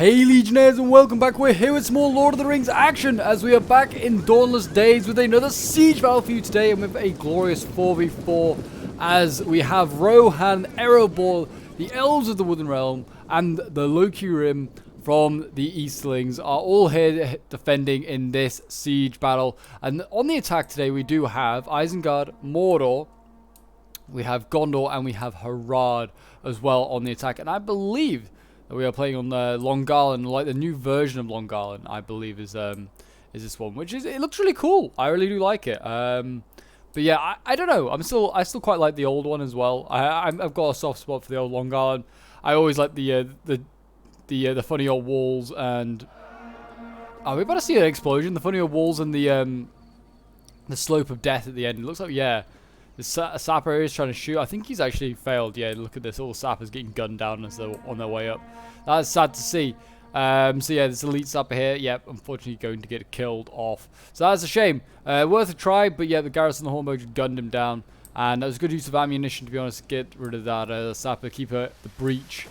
Hey Legionnaires, and welcome back. We're here with some more Lord of the Rings action as we are back in Dawnless days with another siege battle for you today, and with a glorious 4v4 as we have Rohan, Erebor, the Elves of the Wooden Realm, and the Loki from the Eastlings are all here defending in this siege battle. And on the attack today we do have Isengard, Mordor, we have Gondor, and we have Harad as well on the attack. And I believe we are playing on Longgarlen, like the new version of Longgarlen, I believe is this one, which is, it looks really cool. I really do like it. But yeah, I don't know. I still quite like the old one as well. I've got a soft spot for the old Longgarlen. I always like the funny old walls, and we're about to see an explosion. The funny old walls and the slope of death at the end. It looks like, yeah, the sapper is trying to shoot. I think he's actually failed. Yeah, look at this. All the sappers getting gunned down as they're on their way up. That's sad to see. So yeah, this elite sapper here, yep, unfortunately going to get killed off. So that's a shame. Worth a try, but yeah, the Garrison of the Hornburg just gunned him down. And that was good use of ammunition, to be honest, to get rid of that sapper, keep the breach.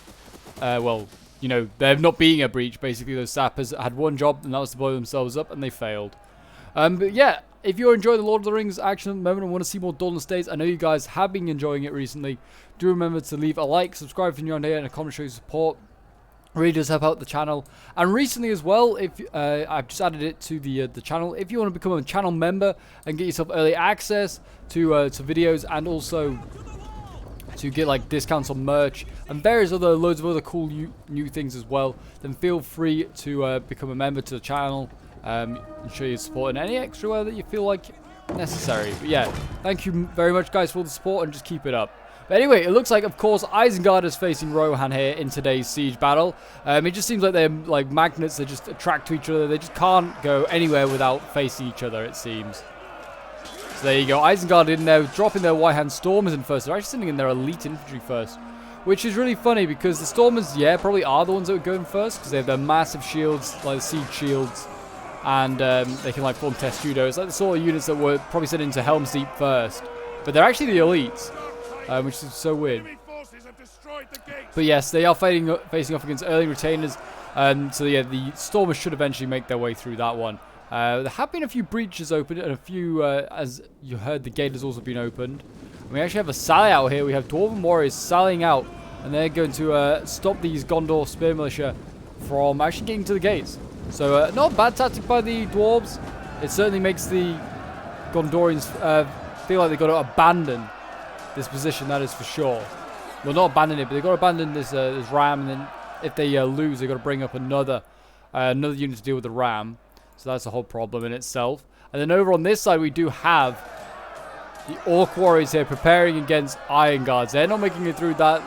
Well, you know, there not being a breach, basically those sappers had one job, and that was to blow themselves up, and they failed. But yeah, if you're enjoying the Lord of the Rings action at the moment and want to see more Dawnless days, I know you guys have been enjoying it recently. Do remember to leave a like, subscribe if you're new on here, and a comment show your support. It really does help out the channel. And recently as well, if I've just added it to the channel. If you want to become a channel member and get yourself early access to videos, and also to get like discounts on merch and various other loads of other cool new things as well, then feel free to become a member to the channel. And show your support in any extra way that you feel like necessary. But yeah, thank you very much guys for the support, and just keep it up. But anyway, it looks like, of course, Isengard is facing Rohan here in today's siege battle. It just seems like they're like magnets. They just attract to each other. They just can't go anywhere without facing each other, it seems. So there you go. Isengard in there, dropping their White-Hand Stormers in first. They're actually sending in their elite infantry first, which is really funny because the Stormers, yeah, probably are the ones that would go in first because they have their massive shields, like the siege shields. And they can like form testudo. It's like the sort of units that were probably sent into Helm's Deep first, but they're actually the elites, which is so weird. But yes, they are facing off against early retainers, so yeah, the Stormers should eventually make their way through that one. There have been a few breaches opened, and a few, as you heard, the gate has also been opened. And we actually have a sally out here. We have Dwarven warriors sallying out, and they're going to stop these Gondor spear militia from actually getting to the gates. So, not a bad tactic by the Dwarves. It certainly makes the Gondorians feel like they've got to abandon this position, that is for sure. Well, not abandon it, but they've got to abandon this ram, and then if they lose, they've got to bring up another unit to deal with the ram. So that's a whole problem in itself. And then over on this side, we do have the Orc warriors here preparing against Iron Guards. They're not making it through that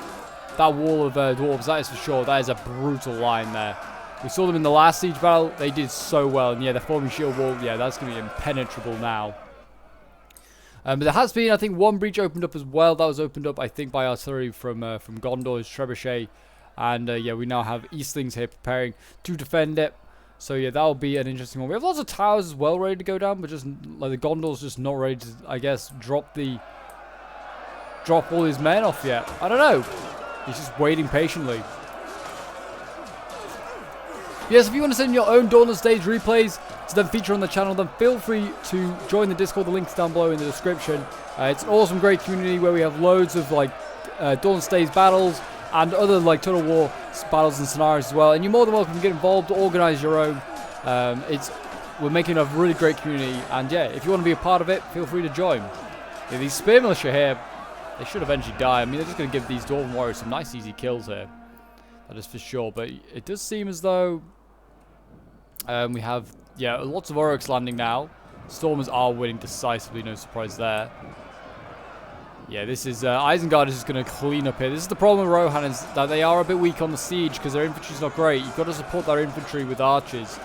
wall of Dwarves, that is for sure. That is a brutal line there. We saw them in the last siege battle. They did so well. And yeah, they're forming shield wall. Yeah, that's going to be impenetrable now. But there has been, I think, one breach opened up as well. That was opened up, I think, by artillery from Gondor's trebuchet. And yeah, we now have Eastlings here preparing to defend it. So yeah, that'll be an interesting one. We have lots of towers as well ready to go down. But just like the Gondor's just not ready to, I guess, drop all his men off yet. I don't know. He's just waiting patiently. Yes, if you want to send your own Dawnless Days replays to then feature on the channel, then feel free to join the Discord. The link's down below in the description. It's an awesome, great community where we have loads of like Dawnless Days battles and other like Total War battles and scenarios as well. And you're more than welcome to get involved, organize your own. We're making a really great community, and yeah, if you want to be a part of it, feel free to join. Yeah, these spear militia here, they should eventually die. I mean, they're just going to give these Dwarven warriors some nice, easy kills here. That is for sure, but it does seem as though we have, yeah, lots of Orcs landing now. Stormers are winning decisively, no surprise there. Yeah, this is, Isengard is just going to clean up here. This is the problem with Rohan, is that they are a bit weak on the siege because their infantry's not great. You've got to support their infantry with archers.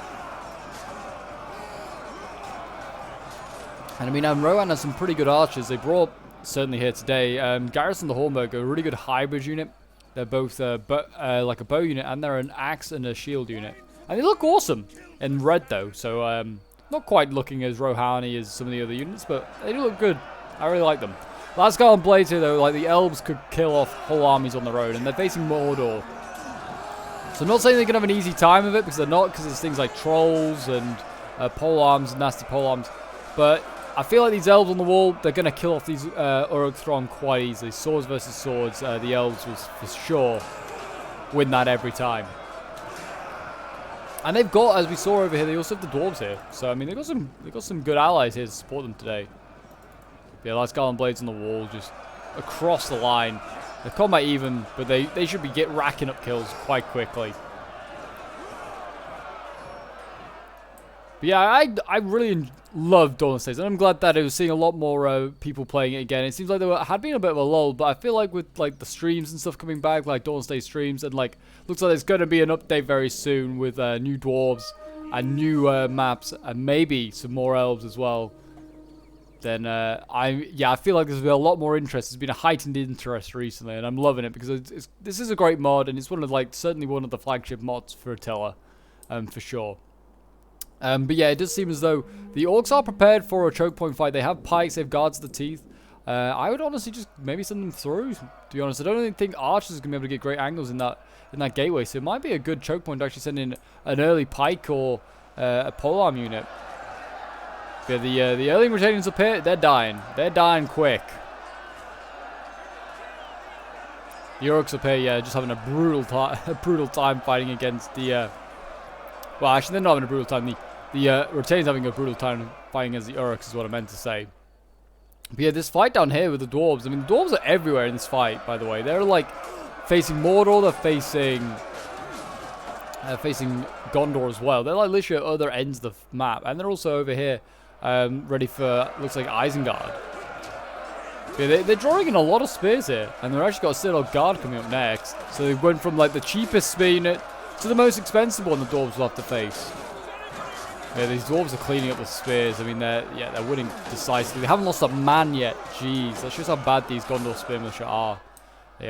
And I mean, Rohan has some pretty good archers. They brought, certainly here today, Garrison of the Hornburg, a really good hybrid unit. They're both like a bow unit, and they're an axe and a shield unit. And they look awesome in red though, so not quite looking as Rohan-y as some of the other units, but they do look good. I really like them. Last guy on Blades here though, like the elves could kill off whole armies on their own, and they're facing Mordor. So I'm not saying they're going to have an easy time of it, because they're not, because there's things like trolls and pole arms, nasty pole arms. But I feel like these elves on the wall, they're going to kill off these Uruk Thron quite easily. Swords versus swords, the elves will for sure win that every time. And they've got, as we saw over here, they also have the dwarves here. So I mean, they've got some good allies here to support them today. Yeah, that's Garland Blades on the wall, just across the line. The combat even, but they should be racking up kills quite quickly. But yeah, I really love Dawnless Days, and I'm glad that I was seeing a lot more people playing it again. It seems like there had been a bit of a lull, but I feel like with like the streams and stuff coming back, like Dawnless Days streams, and like looks like there's going to be an update very soon with new dwarves and new maps, and maybe some more elves as well. Then I feel like there's been a lot more interest. There's been a heightened interest recently, and I'm loving it because this is a great mod, and it's one of certainly one of the flagship mods for Attila, for sure. But yeah, it does seem as though the orcs are prepared for a choke point fight. They have pikes, they have guards to the teeth. I would honestly just maybe send them through, to be honest. I don't really think archers are going to be able to get great angles in that gateway, so it might be a good choke point to actually send in an early pike or a polearm unit. Yeah, the early retainers up here, they're dying. They're dying quick. The orcs up here, yeah, just having a brutal time fighting against the... well, actually, they're not having a brutal time. The retainers having a brutal time fighting against the orcs is what I meant to say. But yeah, this fight down here with the dwarves. I mean, the dwarves are everywhere in this fight, by the way. They're like facing Mordor. They're facing Gondor as well. They're like literally at other ends of the map. And they're also over here ready for, looks like, Isengard. Yeah, they're drawing in a lot of spears here. And they've actually got a Citadel Guard coming up next. So they went from like the cheapest spear unit to the most expensive one the dwarves will have to face. Yeah, these dwarves are cleaning up the spears. I mean, they're winning decisively. They haven't lost a man yet. Jeez, that shows how bad these Gondor spear militia are. They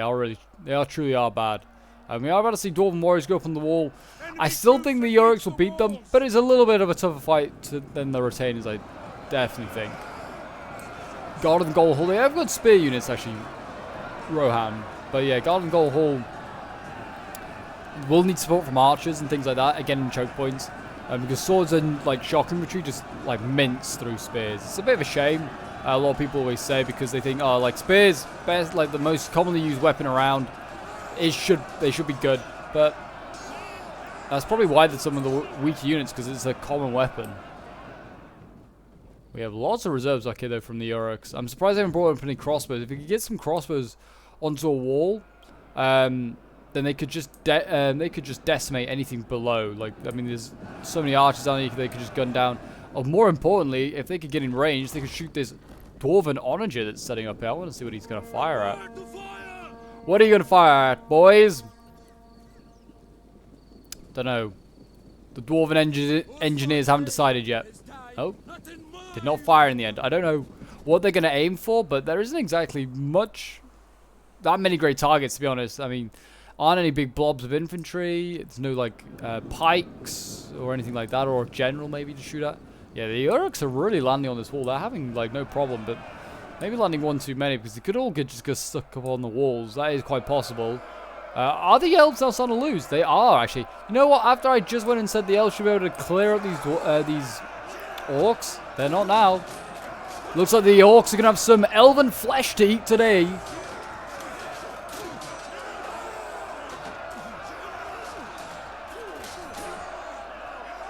truly are bad. We are about to see Dwarven warriors go up on the wall. I still think the Urks will beat them, but it's a little bit of a tougher fight than the retainers, I definitely think. Guard and Gold Hall, they have good spear units actually, Rohan. But yeah, Guard and Gold Hall will need support from archers and things like that, again in choke points. Because swords and like shock infantry just like mince through spears. It's a bit of a shame. A lot of people always say, because they think, oh, like spears, best, like the most commonly used weapon around, they should be good. But that's probably why there's some of the weak units, because it's a common weapon. We have lots of reserves back here though from the Uruks. I'm surprised they haven't brought up any crossbows. If we could get some crossbows onto a wall, then they could just decimate anything below. Like, I mean, there's so many archers down there they could just gun down. Or more importantly, if they could get in range, they could shoot this Dwarven onager that's setting up here. I want to see what he's going to fire at. What are you going to fire at, boys? Don't know. The Dwarven engineers haven't decided yet. Oh, did not fire in the end. I don't know what they're going to aim for, but there isn't exactly that many great targets, to be honest. I mean, aren't any big blobs of infantry. It's no like pikes or anything like that, or a general maybe to shoot at. Yeah, the Uruks are really landing on this wall. They're having like no problem, but maybe landing one too many, because they could all just get stuck up on the walls. That is quite possible. Are the elves now starting to lose? They are actually. You know what? After I just went and said the elves should be able to clear up these orcs, they're not now. Looks like the orcs are gonna have some elven flesh to eat today.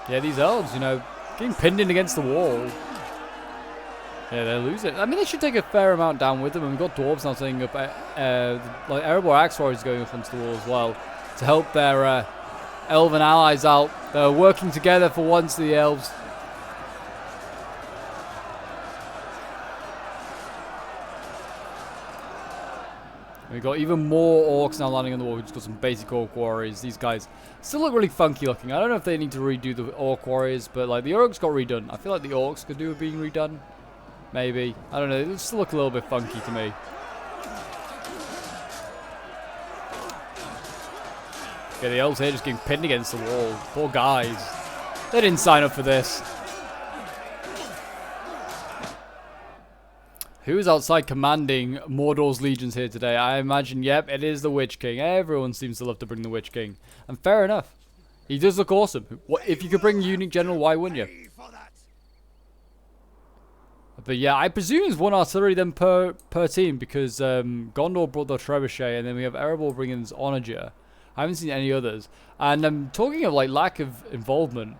Yeah, these elves, you know, getting pinned in against the wall. Yeah, they're losing. I mean, they should take a fair amount down with them. And we've got dwarves now setting up, like Erebor Axewarriors is going up onto the wall as well to help their elven allies out. They're working together for once, the elves. We've got even more orcs now landing on the wall. We've just got some basic orc warriors. These guys still look really funky looking. I don't know if they need to redo the orc warriors, but like the orcs got redone. I feel like the orcs could do with being redone. Maybe. I don't know. They still look a little bit funky to me. Yeah, the elves here just getting pinned against the wall. Poor guys. They didn't sign up for this. Who's outside commanding Mordor's legions here today? I imagine, yep, it is the Witch King. Everyone seems to love to bring the Witch King. And fair enough. He does look awesome. If you could bring a unique general, why wouldn't you? But yeah, I presume it's one artillery then per team, because Gondor brought the Trebuchet, and then we have Erebor bringing his Onager. I haven't seen any others. And talking of like lack of involvement,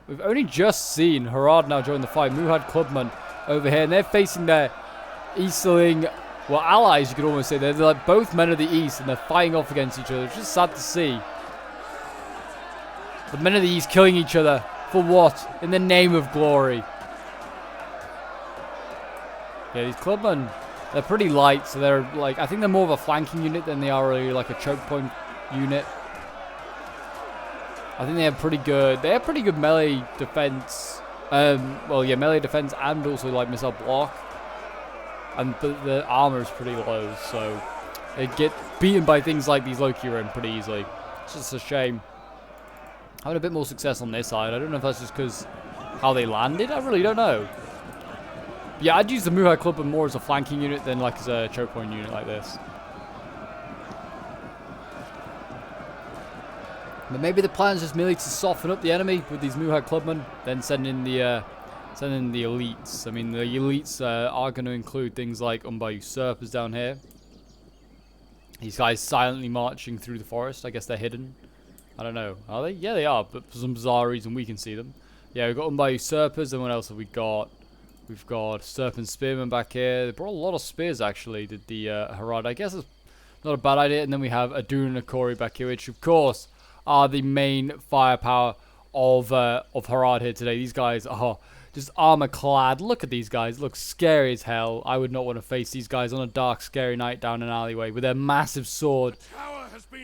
we've only just seen Harad now join the fight. Muhad Clubman over here, and they're facing their Eastling, well, allies, you could almost say. They're like both men of the East, and they're fighting off against each other. It's just sad to see. The men of the East killing each other. For what? In the name of glory. Yeah, these clubmen, they're pretty light, so they're like, I think they're more of a flanking unit than they are really like a choke point unit. I think they have pretty good melee defense. Well, yeah, melee defense and also like missile block. And the armor is pretty low, so they get beaten by things like these Loki-Rim pretty easily. It's just a shame. Having a bit more success on this side. I don't know if that's just because how they landed. I really don't know. But yeah, I'd use the Muhad Clubman more as a flanking unit than like as a choke point unit like this. But maybe the plan is just merely to soften up the enemy with these Muhad Clubmen, then send in the elites. I mean, the elites are going to include things like Umbar Usurpers down here. These guys silently marching through the forest. I guess they're hidden. I don't know. Are they? Yeah, they are, but for some bizarre reason we can see them. Yeah, we've got Umbar Usurpers, and what else have we got? We've got Serpent Spearmen back here. They brought a lot of spears, actually, did the Harad. I guess it's not a bad idea. And then we have Adun and Akori back here, which, of course, are the main firepower of Harad here today. These guys are just armor clad. Look at these guys. Look scary as hell. I would not want to face these guys on a dark, scary night down an alleyway with their massive sword.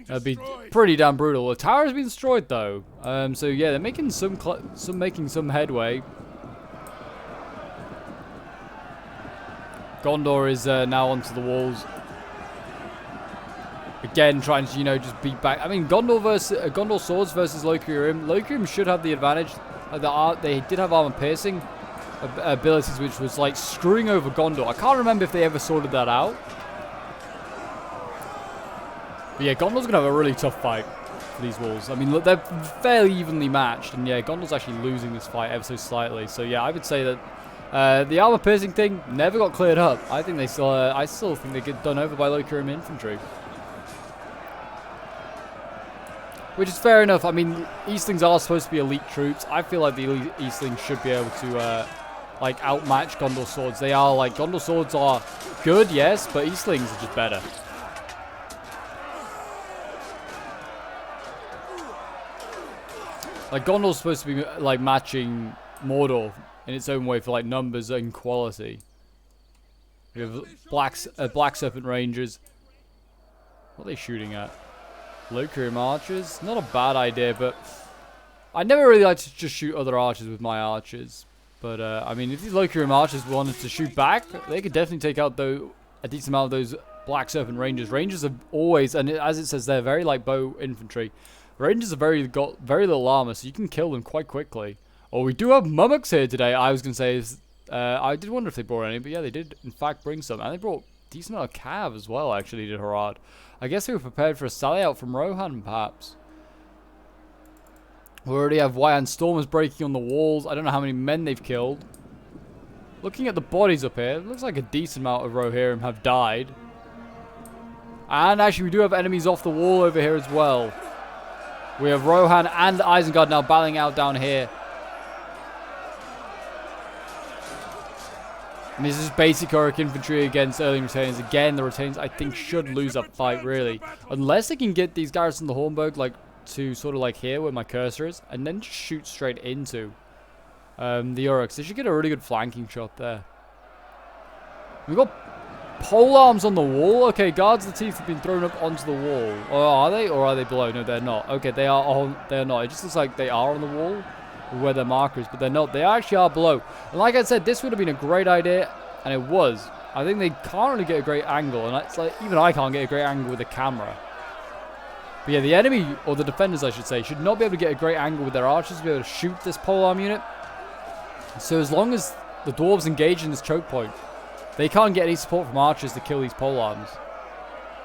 That'd be pretty damn brutal. The tower has been destroyed, though. So yeah, they're making some headway. Gondor is now onto the walls. Again, trying to, just beat back. I mean, Gondor swords versus Loki-Rim. Loki-Rim should have the advantage. They did have armor piercing abilities, which was like screwing over Gondor. I can't remember if they ever sorted that out. But yeah, Gondor's gonna have a really tough fight for these walls. I mean, look, they're fairly evenly matched, and yeah, Gondor's actually losing this fight ever so slightly. So yeah, I would say that the armor piercing thing never got cleared up. I think I still think they get done over by Loki-Rim infantry. Which is fair enough. I mean, Eastlings are supposed to be elite troops. I feel like the Eastlings should be able to, like, outmatch Gondor swords. They are, like, Gondor swords are good, yes, but Eastlings are just better. Like, Gondor's supposed to be, like, matching Mordor in its own way for, like, numbers and quality. We have Black Serpent Rangers. What are they shooting at? Loki-Rim archers, not a bad idea, but I never really like to just shoot other archers with my archers. But I mean, if these Loki-Rim archers wanted to shoot back, they could definitely take out a decent amount of those Black Serpent Rangers. Rangers have always, and as it says, they're very like bow infantry. Rangers have got very little armor, so you can kill them quite quickly. Oh, we do have Mummoks here today. I was gonna say, I did wonder if they brought any, but yeah, they did in fact bring some, and they brought a decent amount of cav as well. Actually, did Harad. I guess they were prepared for a sally out from Rohan, perhaps. We already have Wyand Stormers breaking on the walls. I don't know how many men they've killed. Looking at the bodies up here, it looks like a decent amount of Rohirrim have died. And actually, we do have enemies off the wall over here as well. We have Rohan and Isengard now battling out down here. And this is basic Orc infantry against early Retainers. Again, the Retainers, I think, should lose that fight, really. Unless they can get these guys from the Hornburg, like, to sort of like here where my cursor is, and then just shoot straight into the Orcs. They should get a really good flanking shot there. We've got pole arms on the wall. Okay, Guards of the Teeth have been thrown up onto the wall. Or are they? Or are they below? No, they're not. Okay, they are not. It just looks like they are on the wall where their markers, but they're not. They actually are below. And like I said, this would have been a great idea, and it was. I think they can't really get a great angle, and it's like even I can't get a great angle with the camera. But yeah, the enemy, or the defenders I should say, should not be able to get a great angle with their archers to be able to shoot this polearm unit. So as long as the dwarves engage in this choke point, They can't get any support from archers to kill these polearms.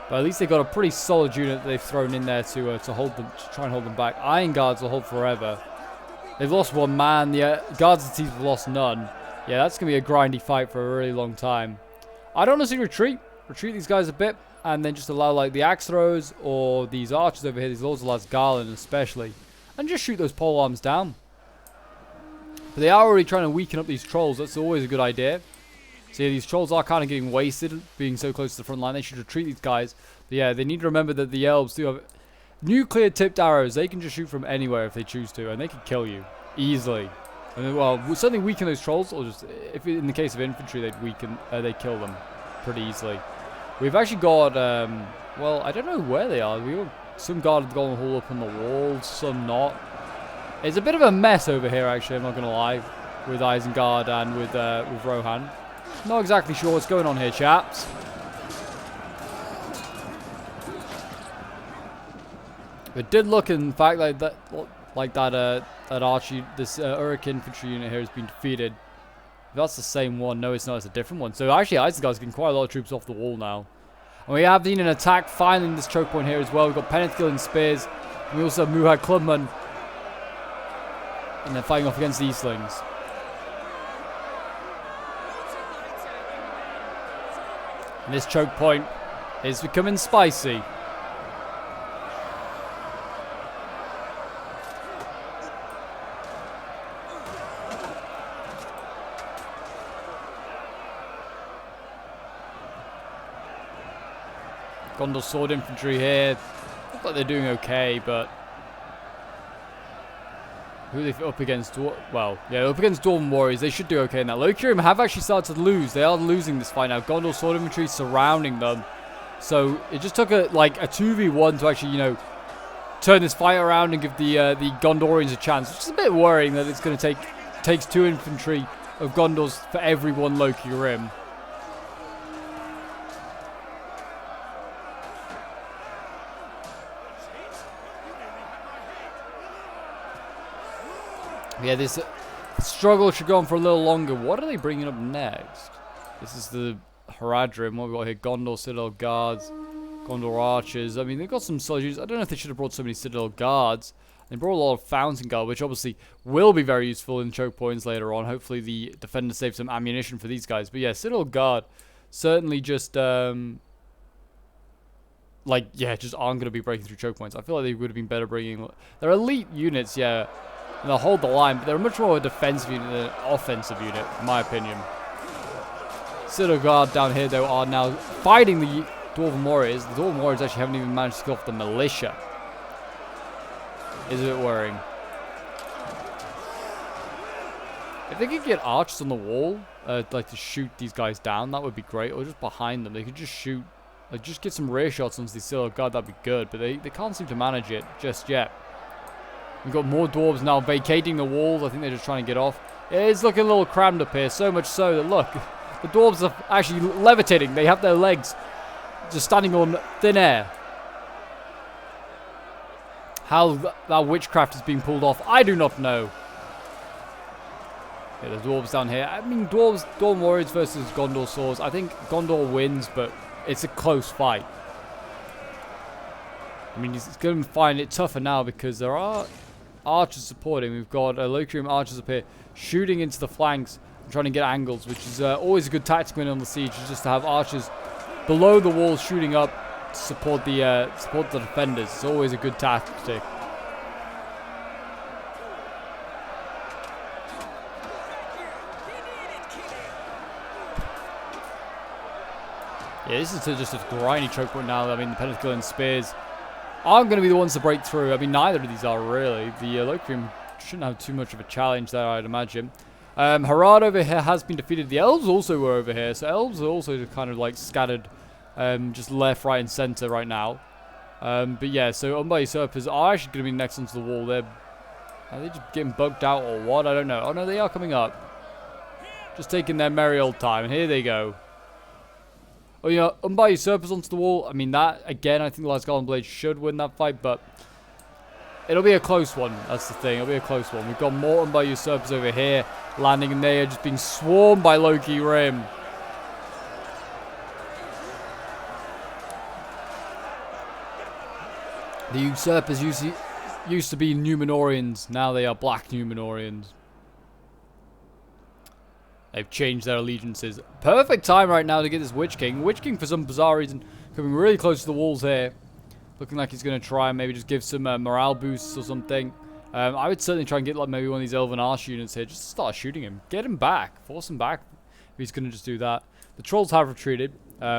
But at least they've got a pretty solid unit that they've thrown in there to hold them, to try and hold them back. Iron Guards will hold forever. They've lost one man. The Guards of the Teeth have lost none. Yeah, that's going to be a grindy fight for a really long time. I'd honestly retreat these guys a bit, and then just allow like the axe throws or these archers over here, these Lords of Last Garland especially, and just shoot those polearms down. But they are already trying to weaken up these trolls. That's always a good idea. So yeah, these trolls are kind of getting wasted being so close to the front line. They should retreat these guys. But yeah, they need to remember that the elves do have nuclear tipped arrows. They can just shoot from anywhere if they choose to, and they can kill you easily. And well, we'll certainly weaken those trolls, or just if in the case of infantry, they kill them pretty easily. We've actually got well, I don't know where they are. We got some guarded the Golden Hall up on the walls, some not. It's a bit of a mess over here, actually. I'm not gonna lie, with Isengard and with Rohan. Not exactly sure what's going on here, chaps. It did look, in fact, like that Archie, this Uruk infantry unit here has been defeated. If that's the same one. No, it's not. It's a different one. So actually, Isengard's getting quite a lot of troops off the wall now. And we have seen an attack finally in this choke point here as well. We've got Penethgil and Spears. And we also have Muhad Clubman. And they're fighting off against the Eastlings. And this choke point is becoming spicy. Gondor Sword Infantry here. Looks like they're doing okay, but who are they up against? Well, yeah, up against Dwarven Warriors. They should do okay in that. Lokirim have actually started to lose. They are losing this fight now. Gondor Sword Infantry surrounding them. So it just took a 2v1 to actually, you know, turn this fight around and give the Gondorians a chance. Which is a bit worrying that it's going to takes 2 infantry of Gondors for every 1 Lokirim. Yeah, this struggle should go on for a little longer. What are they bringing up next? This is the Haradrim. What have we got here? Gondor Citadel Guards, Gondor Archers. I mean, they've got some soldiers. I don't know if they should have brought so many Citadel Guards. They brought a lot of Fountain Guard, which obviously will be very useful in choke points later on. Hopefully the defenders save some ammunition for these guys. But yeah, Citadel Guard certainly just just aren't going to be breaking through choke points. I feel like they would have been better bringing... They're elite units, yeah. And they'll hold the line, but they're much more a defensive unit than an offensive unit, in my opinion. Citadel Guard down here, though, are now fighting the Dwarven Warriors. The Dwarven Warriors actually haven't even managed to kill off the militia. Is a bit worrying. If they could get archers on the wall, like to shoot these guys down, that would be great. Or just behind them, they could just shoot, like just get some rear shots onto the Citadel Guard, that'd be good. But they can't seem to manage it just yet. We've got more dwarves now vacating the walls. I think they're just trying to get off. It is looking a little crammed up here. So much so that, look, the dwarves are actually levitating. They have their legs just standing on thin air. How that witchcraft is being pulled off, I do not know. Yeah, the dwarves down here. I mean, Dwarven Warriors versus Gondor Swords. I think Gondor wins, but it's a close fight. I mean, he's going to find it tougher now because there are archers supporting. We've got Lokirim archers up here shooting into the flanks and trying to get angles, which is always a good tactic when on the siege, is just to have archers below the walls shooting up to support the defenders. It's always a good tactic. Yeah, this is just a grindy choke point now. I mean, the Penethgil and Spears aren't going to be the ones to break through. I mean, neither of these are really. The Lokirim shouldn't have too much of a challenge there, I'd imagine. Harad over here has been defeated. The Elves also were over here. So Elves are also just kind of like scattered just left, right, and center right now. But yeah, so Umbar Usurpers are actually going to be next onto the wall. Are they just getting bugged out or what? I don't know. Oh no, they are coming up. Just taking their merry old time. And here they go. Oh, you know, Umbar Usurpers onto the wall. I mean, that, again, I think the Last Golden Blade should win that fight, but it'll be a close one. That's the thing. It'll be a close one. We've got more Umbar Usurpers over here landing, and they are just being swarmed by Lokirim. The usurpers used to be Numenorians. Now they are black Numenorians. They've changed their allegiances. Perfect time right now to get this Witch King. Witch King, for some bizarre reason, coming really close to the walls here. Looking like he's going to try and maybe just give some morale boosts or something. I would certainly try and get like maybe one of these Elven Arch units here. Just to start shooting him. Get him back. Force him back. If he's going to just do that. The trolls have retreated,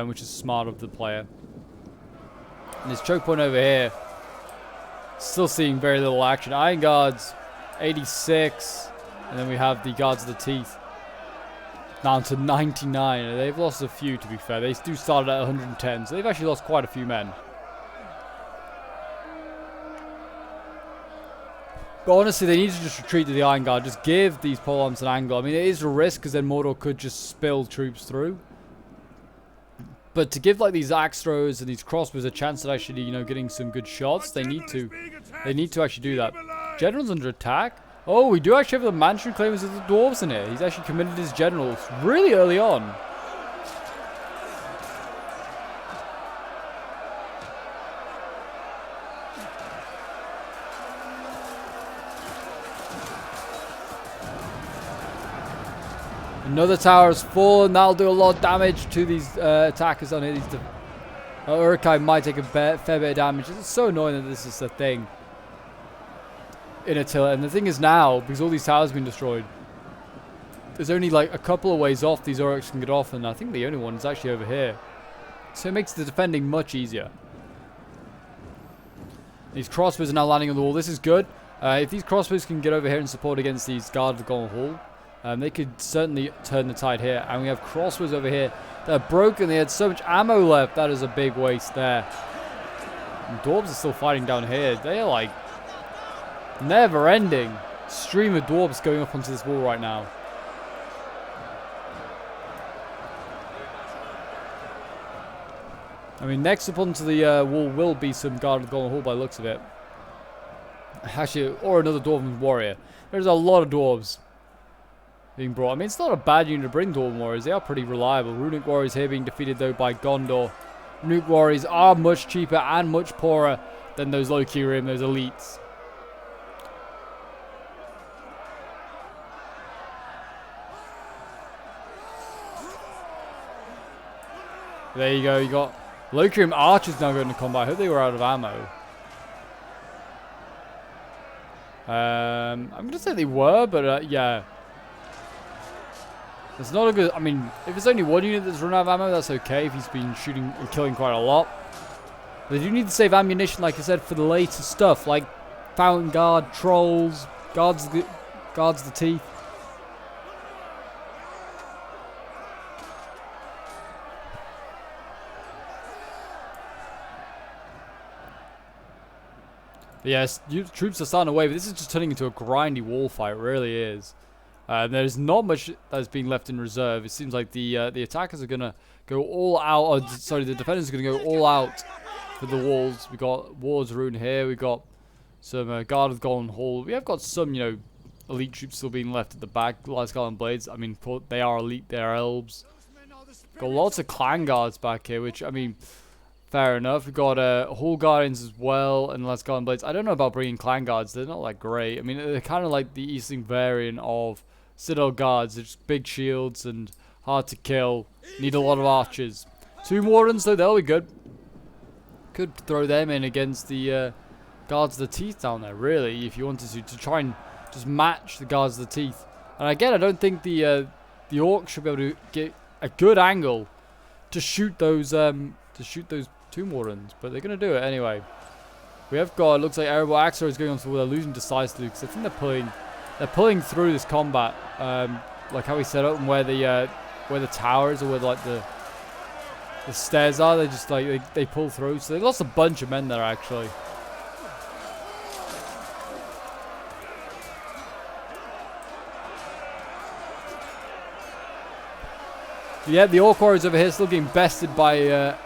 which is smart of the player. And his choke point over here. Still seeing very little action. Iron Guards, 86. And then we have the Guards of the Teeth. Down to 99. They've lost a few, to be fair. They do start at 110. So they've actually lost quite a few men. But honestly, they need to just retreat to the Iron Guard. Just give these polearms an angle. I mean, it is a risk because then Mordor could just spill troops through. But to give like these axe throws and these crossbows a chance at actually, you know, getting some good shots, they need to actually do that. General's under attack. Oh, we do actually have the mansion claimers of the Dwarves in here. He's actually committed his generals really early on. Another tower has fallen. That'll do a lot of damage to these attackers on here. Uruk-hai might take a fair bit of damage. It's so annoying that this is a thing in Attila. And the thing is now, because all these towers have been destroyed, there's only like a couple of ways off these Uruks can get off. And I think the only one is actually over here. So it makes the defending much easier. These crossbows are now landing on the wall. This is good. If these crossbows can get over here and support against these Guard of the Golden Hall, they could certainly turn the tide here. And we have crossbows over here that are broken. They had so much ammo left. That is a big waste there. And Dwarves are still fighting down here. They are like never-ending stream of Dwarves going up onto this wall right now. I mean, next up onto the wall will be some Guard of the Golden Hall by the looks of it. Actually, or another Dwarven warrior. There's a lot of Dwarves being brought. I mean, it's not a bad unit to bring Dwarven warriors. They are pretty reliable. Runic warriors here being defeated though by Gondor. Runic warriors are much cheaper and much poorer than those Lokirium, those elites. There you go. You got Lokirium archers now going to combat. I hope they were out of ammo. I'm going to say they were, but yeah. It's not a good... I mean, if it's only one unit that's run out of ammo, that's okay if he's been shooting and killing quite a lot. They do need to save ammunition, like I said, for the later stuff, like Fountain Guard, Trolls, Guards of the Teeth. But yes, troops are starting away, but this is just turning into a grindy wall fight, it really is. There's not much that's being left in reserve. It seems like the attackers are going to go all out. Sorry, the defenders are going to go all out for the walls. We got Ward's Rune here. We got some Guard of the Golden Hall. We have got some, you know, elite troops still being left at the back. Light Scarlet Blades. I mean, they are elite. They are elves. Got lots of clan guards back here, which I mean, fair enough. We've got Hall Guardians as well, and Light Scarlet Blades. I don't know about bringing clan guards. They're not that great. I mean, they're kind of like the Eastern variant of Citadel Guards. They're just big shields and hard to kill. Need a lot of archers. Tomb Wardens though, they'll be good. Could throw them in against the Guards of the Teeth down there, really, if you wanted to try and just match the Guards of the Teeth. And again, I don't think the Orcs should be able to get a good angle to shoot those Tomb Wardens, but they're gonna do it anyway. We have got, it looks like Erebor Axor is going on to they're losing decisively because I think they're pulling through this combat, like how we set up and where the towers or where like the stairs are. They just like they pull through. So they lost a bunch of men there actually. Yeah, the Orc warriors over here still getting bested by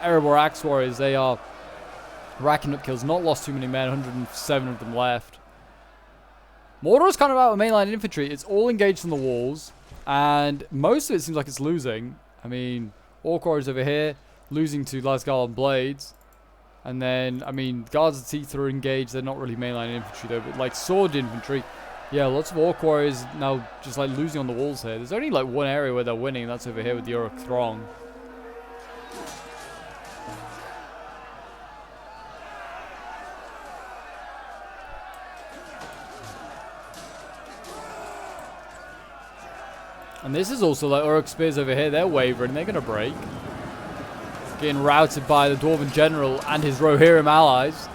Erebor Axe warriors. They are racking up kills. Not lost too many men. 107 of them left. Mordor's kind of out of mainline infantry. It's all engaged on the walls, and most of it seems like it's losing. I mean, Orc warriors over here losing to Lasgal and Blades. And then, I mean, guards of teeth are engaged. They're not really mainline infantry though, but like sword infantry. Yeah, lots of orc warriors now just like losing on the walls here. There's only like one area where they're winning. That's over here with the Uruk Throng. And this is also like Uruk spears over here. They're wavering. They're going to break. Getting routed by the Dwarven general and his Rohirrim allies.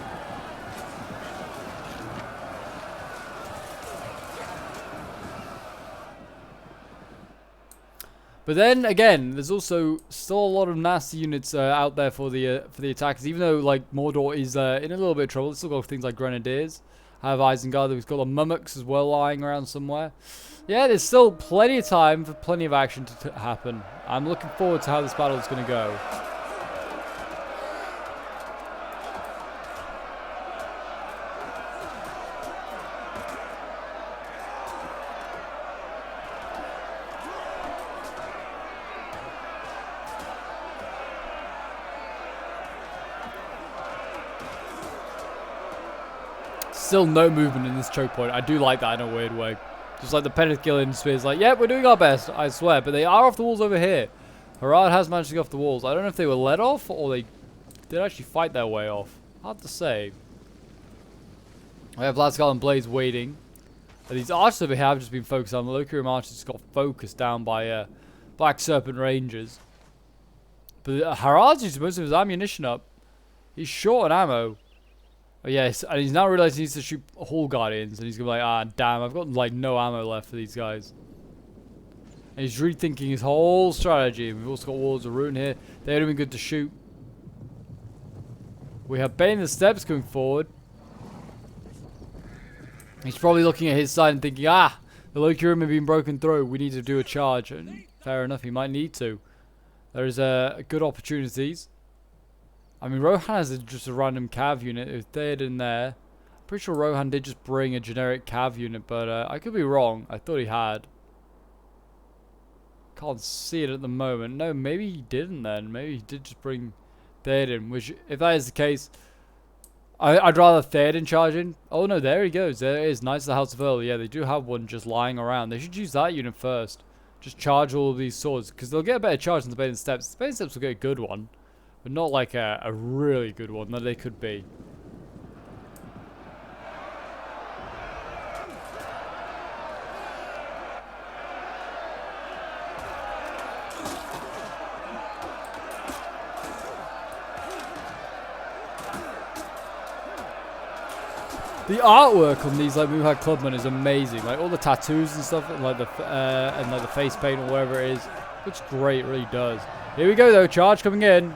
But then again, there's also still a lot of nasty units out there for the attackers. Even though like Mordor is in a little bit of trouble, it's still got things like Grenadiers. I have Isengard. We've got the Mummoks as well lying around somewhere. Yeah, there's still plenty of time for plenty of action to happen. I'm looking forward to how this battle is going to go. Still no movement in this choke point. I do like that in a weird way. Just like the Penethgillian spears, like, yep, we're doing our best, I swear. But they are off the walls over here. Harad has managed to get off the walls. I don't know if they were let off or they did actually fight their way off. Hard to say. We have Lasgal and Blaze waiting. These archers over here have just been focused on. The Lokirim archers just got focused down by Black Serpent Rangers. But Harad's used most of his ammunition up. He's short on ammo. Oh, yes, and he's now realized he needs to shoot Hall Guardians, and he's gonna be like, ah, damn, I've got like no ammo left for these guys. And he's rethinking his whole strategy. We've also got Walls of Ruin here. They're doing good to shoot. We have Bane the Steps going forward. He's probably looking at his side and thinking, ah, the Lokirim have been broken through. We need to do a charge. And fair enough, he might need to. There's good opportunities. I mean, Rohan has just a random cav unit. If they had in there, I'm pretty sure Rohan did just bring a generic cav unit, but I could be wrong. I thought he had. Can't see it at the moment. No, maybe he didn't then. Maybe he did just bring Theoden, which, if that is the case, I'd rather Theoden charge in. Oh no, there he goes. There it is. Knights of the House of Earl. Yeah, they do have one just lying around. They should use that unit first. Just charge all of these swords, because they'll get a better charge than the Bane Steps. The Bane Steps will get a good one. But not like a really good one that they could be. The artwork on these like Muhad Clubmen is amazing. Like all the tattoos and stuff, and like the face paint or whatever it is, looks great. It really does. Here we go though. Charge coming in.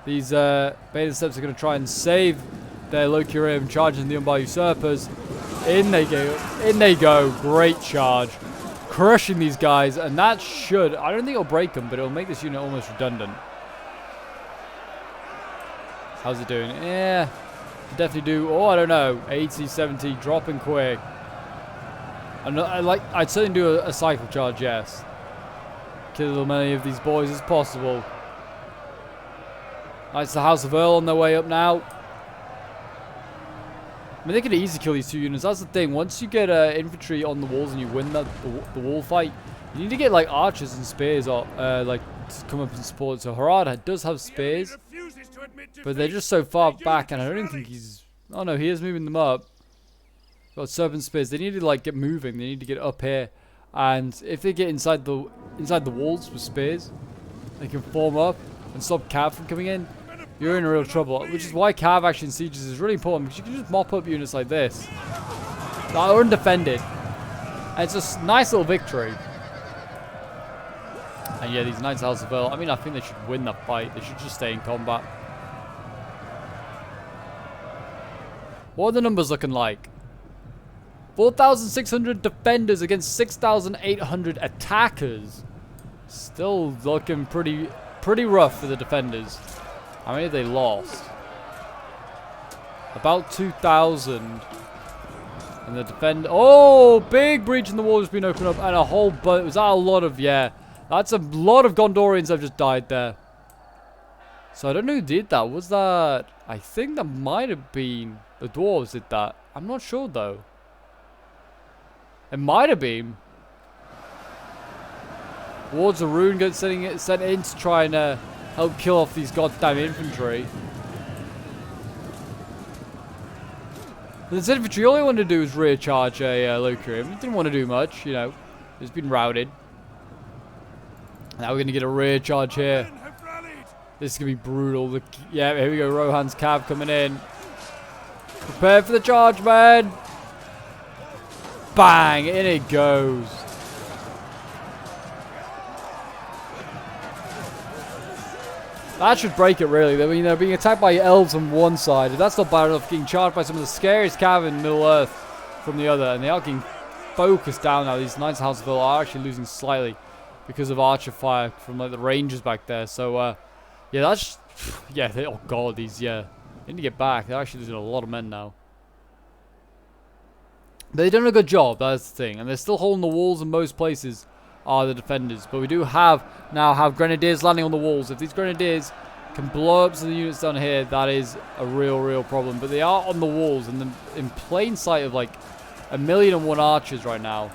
These Bane Steps are going to try and save their Lokirim, charging the Umbar Usurpers. In they go. In they go. Great charge. Crushing these guys. And that should... I don't think it'll break them, but it'll make this unit almost redundant. How's it doing? Yeah. Definitely do... Oh, I don't know. 80, 70. Dropping quick. I'd certainly do a cycle charge, yes. Kill as many of these boys as possible. Knights of the House of Earl on their way up now. I mean, they could easily kill these two units. That's the thing. Once you get infantry on the walls and you win the wall fight, you need to get like archers and spears or like to come up and support. So Harad does have spears, but they're just so far back, and I don't even think he's. Oh no, he is moving them up. Got serpent spears. They need to like get moving. They need to get up here, and if they get inside the walls with spears, they can form up and stop cav from coming in. You're in real trouble, which is why cav action in sieges is really important, because you can just mop up units like this that are undefended, and it's a nice little victory. And yeah, these Knights of House of Earl, I mean, I think they should win the fight. They should just stay in combat. What are the numbers looking like? 4,600 defenders against 6,800 attackers. Still looking pretty rough for the defenders. How many have they lost? About 2,000. And the defend. Oh, big breach in the wall has been opened up, and a whole bunch. Was that a lot of? Yeah, that's a lot of Gondorians have just died there. So I don't know who did that. Was that... I think that might have been the Dwarves did that. I'm not sure though. It might have been. Wards of Rune get sent in to try and help kill off these goddamn infantry. This infantry, all they wanted to do was rear charge a Locrium. It didn't want to do much, you know. It's been routed. Now we're going to get a rear charge here. This is going to be brutal. Yeah, here we go. Rohan's cav coming in. Prepare for the charge, man. Bang! In it goes. That should break it, really. I mean, they're being attacked by elves on one side. If that's not bad enough, getting charged by some of the scariest cav in Middle-earth from the other. And they are getting focused down now. These Knights of House of Hill are actually losing slightly because of archer fire from like the rangers back there. So, yeah, that's... Yeah, oh god, these, yeah. They need to get back. They're actually losing a lot of men now. They've done a good job, that's the thing. And they're still holding the walls in most places, are the defenders. But we do now have grenadiers landing on the walls. If these grenadiers can blow up some of the units down here, that is a real problem. But they are on the walls and in plain sight of like 1,000,001 archers right now,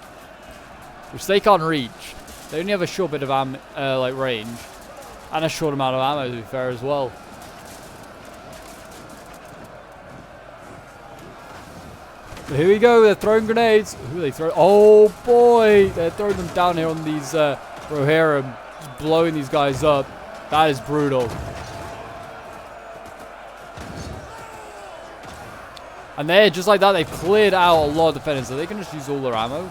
which they can't reach. They only have a short bit of like range and a short amount of ammo, to be fair, as well. So here we go, they're throwing grenades. Who are they throwing? Oh boy, they're throwing them down here on these Rohirrim, just blowing these guys up. That is brutal. And there, just like that, they've cleared out a lot of defenders, so they can just use all their ammo.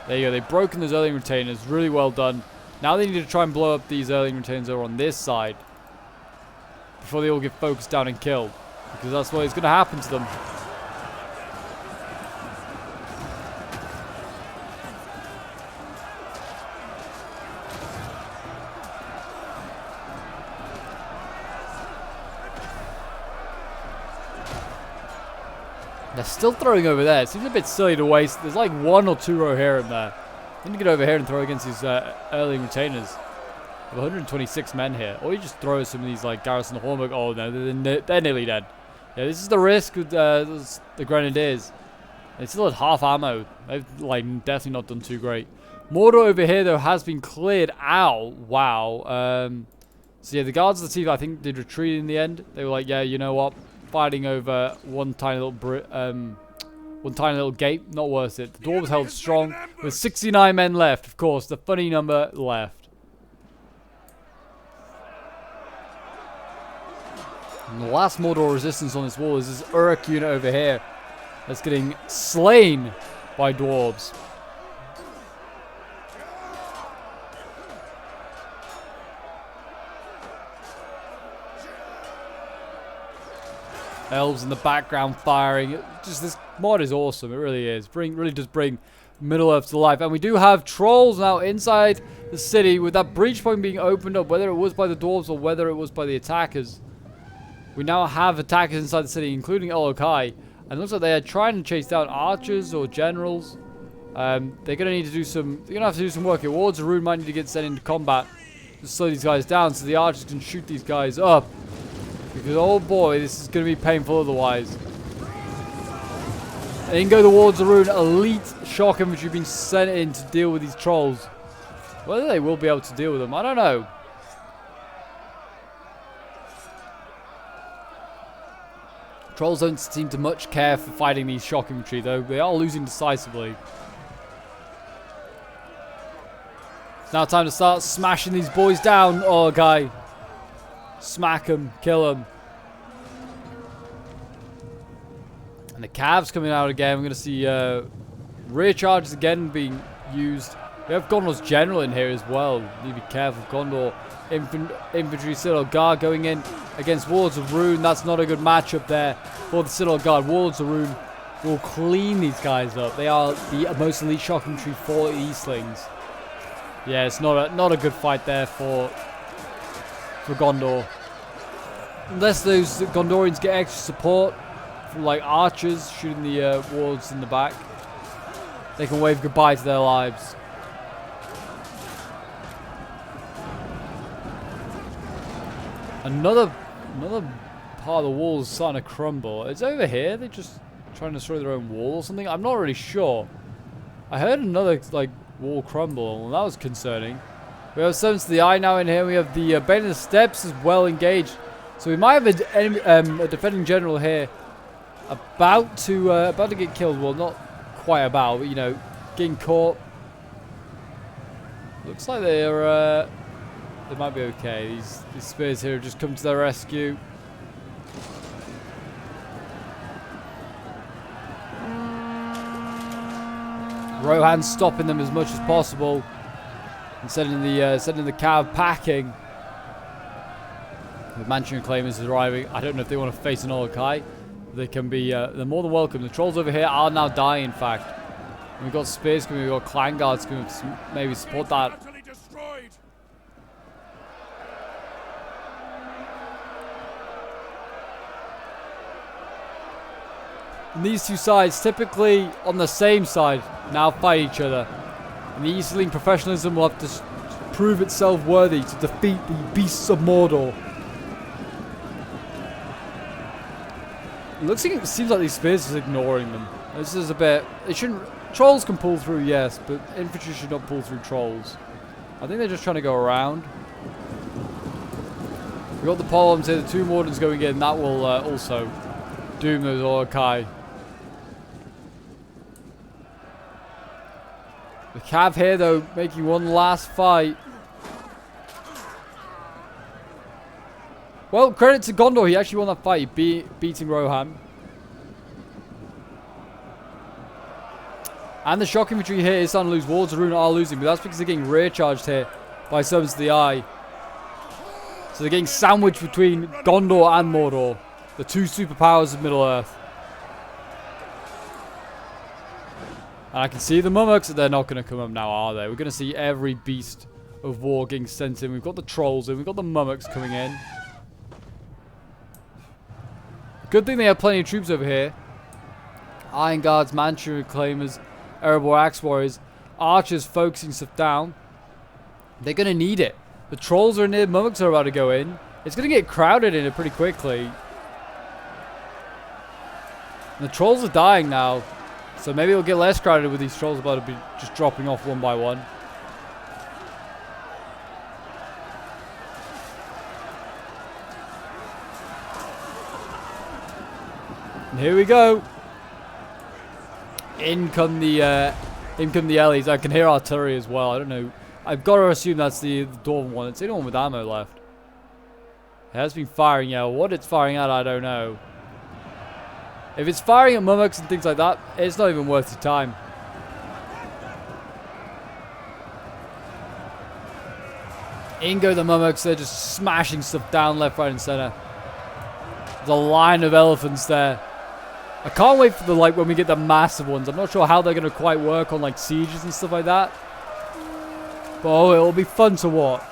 There you go, they've broken those early retainers, really well done. Now they need to try and blow up these early retainers over on this side before they all get focused down and killed, because that's what is going to happen to them. They're still throwing over there. It seems a bit silly to waste. There's like 1 or 2 Rohirrim there. They need to get over here and throw against these early retainers. We have 126 men here. Or you just throw some of these like Garrison Hornburg. Oh no, they're nearly dead. Yeah, this is the risk with the Grenadiers. They still had half ammo. They've like definitely not done too great. Mordor over here though has been cleared out. Wow. So yeah, the Guards of the Teeth I think did retreat in the end. They were like, yeah, you know what? Fighting over one tiny little gate, not worth it. The Dwarves held strong with 69 men left. Of course, the funny number left. And the last Mordor resistance on this wall is this Uruk unit over here that's getting slain by Dwarves. Elves in the background firing. Just this mod is awesome. It really is. Really does bring Middle-earth to life. And we do have trolls now inside the city with that breach point being opened up, whether it was by the dwarves or whether it was by the attackers. We now have attackers inside the city, including Olokai. And it looks like they are trying to chase down archers or generals. They're going to need to do some... They're going to have to do some work here. Wards of Rune might need to get sent into combat to slow these guys down so the archers can shoot these guys up. Because, oh boy, this is going to be painful otherwise. And in go the Wards of Rune. Elite shock infantry being sent in to deal with these trolls. Whether they will be able to deal with them, I don't know. Trolls don't seem to much care for fighting these shock infantry, though. They are losing decisively. It's now time to start smashing these boys down. Oh, guy. Smack them, kill them. And the Cavs coming out again. We're going to see rear charges again being used. We have Gondor's general in here as well. Need to be careful. Gondor infantry Citadel Guard going in against Wards of Rune. That's not a good matchup there for the Citadel Guard. Wards of Rune will clean these guys up. They are the most elite shock infantry for Eastlings. Yeah, it's not a good fight there for Gondor. Unless those Gondorians get extra support from like archers shooting the wards in the back, they can wave goodbye to their lives. Another part of the wall is starting to crumble. It's over here. They're just trying to destroy their own wall or something. I'm not really sure. I heard another like wall crumble, and that was concerning. We have Servants of the Eye now in here. We have the Bane of the Steppes as well engaged. So we might have a defending general here about to get killed. Well, not quite about, but you know, getting caught. Looks like they're they might be okay. These spears here have just come to their rescue. Rohan's stopping them as much as possible and sending the cav packing. The Manchurian Claimers is arriving. I don't know if they want to face an Olokai. They can be. They're more than welcome. The trolls over here are now dying. In fact, and we've got spears coming. We've got clan guards coming to maybe support that. And these two sides, typically on the same side, now fight each other. And the Easterling professionalism will have to prove itself worthy to defeat the beasts of Mordor. It seems like these spears is ignoring them. This is a bit. It shouldn't. Trolls can pull through, yes, but infantry should not pull through trolls. I think they're just trying to go around. We got the polearms here. The two Mordors going in. That will also doom those Olokai. The cav here, though, making one last fight. Well, credit to Gondor. He actually won that fight, beating Rohan. And the shock infantry here is starting to lose. Wards of Ruin are losing, but that's because they're getting rear charged here by Servants of the Eye. So they're getting sandwiched between Gondor and Mordor, the two superpowers of Middle-earth. And I can see the Mummoks. They're not going to come up now, are they? We're going to see every beast of war getting sent in. We've got the trolls in. We've got the Mummoks coming in. Good thing they have plenty of troops over here. Iron Guards, Manchurian Claimers, Erebor Axe Warriors, Archers focusing stuff down. They're going to need it. The trolls are in here. Mummoks are about to go in. It's going to get crowded in it pretty quickly. And the trolls are dying now. So maybe it'll get less crowded with these trolls about to be just dropping off one by one. And here we go. In come the Ellies. I can hear artillery as well. I don't know. I've got to assume that's the Dwarven one. It's the only one with ammo left. It has been firing. Yeah, what it's firing at, I don't know. If it's firing at Mummoks and things like that, it's not even worth your time. In go the Mummoks. They're just smashing stuff down left, right, and center. There's a line of elephants there. I can't wait for the when we get the massive ones. I'm not sure how they're going to quite work on like sieges and stuff like that. But oh, it'll be fun to watch.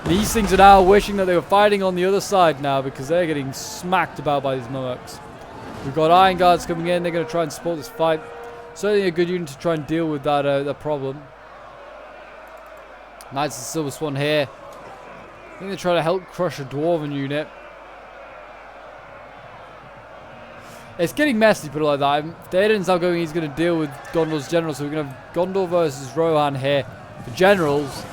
These things are now wishing that they were fighting on the other side now because they're getting smacked about by these Mummoks. We've got Iron Guards coming in. They're going to try and support this fight. Certainly a good unit to try and deal with that problem. Knights of the Silver Swan here. I think they're trying to help crush a Dwarven unit. It's getting messy, put it like that. Theoden's now going, he's going to deal with Gondor's generals. So we're going to have Gondor versus Rohan here for generals.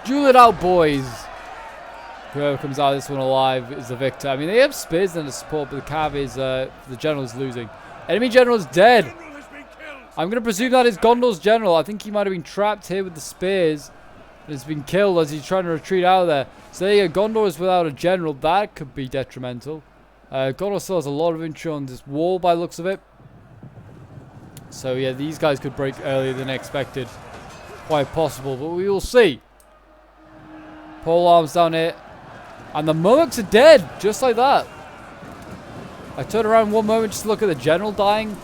Duel it out, boys. Whoever comes out of this one alive is the victor. I mean, they have spears and the support, but the cav is, the general is losing. Enemy general is dead. I'm going to presume that is Gondor's general. I think he might have been trapped here with the spears and has been killed as he's trying to retreat out of there. So there you go. Gondor is without a general. That could be detrimental. Gondor still has a lot of infantry on this wall by the looks of it. So yeah, these guys could break earlier than expected. Quite possible, but we will see. Pole arms down here. And the Mummoks are dead, just like that. I turn around one moment just to look at the general dying.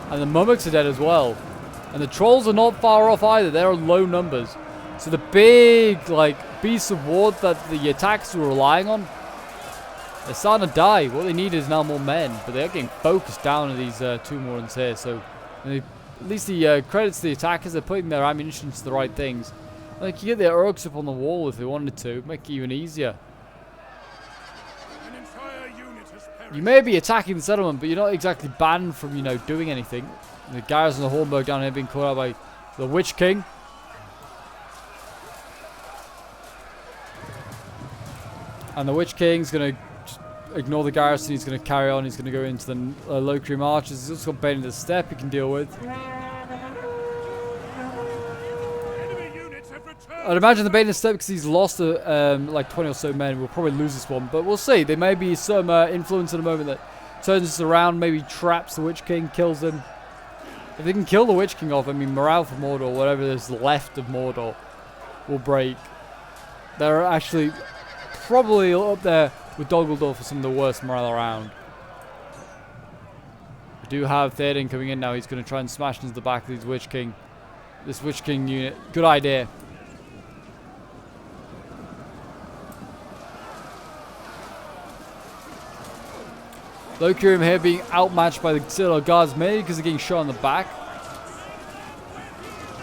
And the Mummoks are dead as well. And And the trolls are not far off either. They're low numbers. So the big, like, beasts of war that the attacks were relying on, they're starting to die. What they need is now more men. But they're getting focused down on these two more ones here. So at least the credits to the attackers, they're putting their ammunition to the right things. Like, you get their orcs up on the wall if they wanted to. Make it even easier. You may be attacking the settlement, but you're not exactly banned from, you know, doing anything. The garrison of Hornburg down here being caught out by the Witch King. And the Witch King's going to ignore the garrison. He's going to carry on. He's going to go into the Locrium Archers. He's also got Bane in the Steppe he can deal with. I'd imagine the Bane in the Steppe, because he's lost like 20 or so men, will probably lose this one. But we'll see. There may be some influence in a moment that turns this around, maybe traps the Witch King, kills him. If they can kill the Witch King off, I mean, morale for Mordor, whatever is left of Mordor, will break. They're actually probably up there with Dol Guldur for some of the worst morale around. We do have Theoden coming in now. He's going to try and smash into the back of this Witch King unit. Good idea. Locrium here being outmatched by the Citadel Guards, mainly because they're getting shot on the back.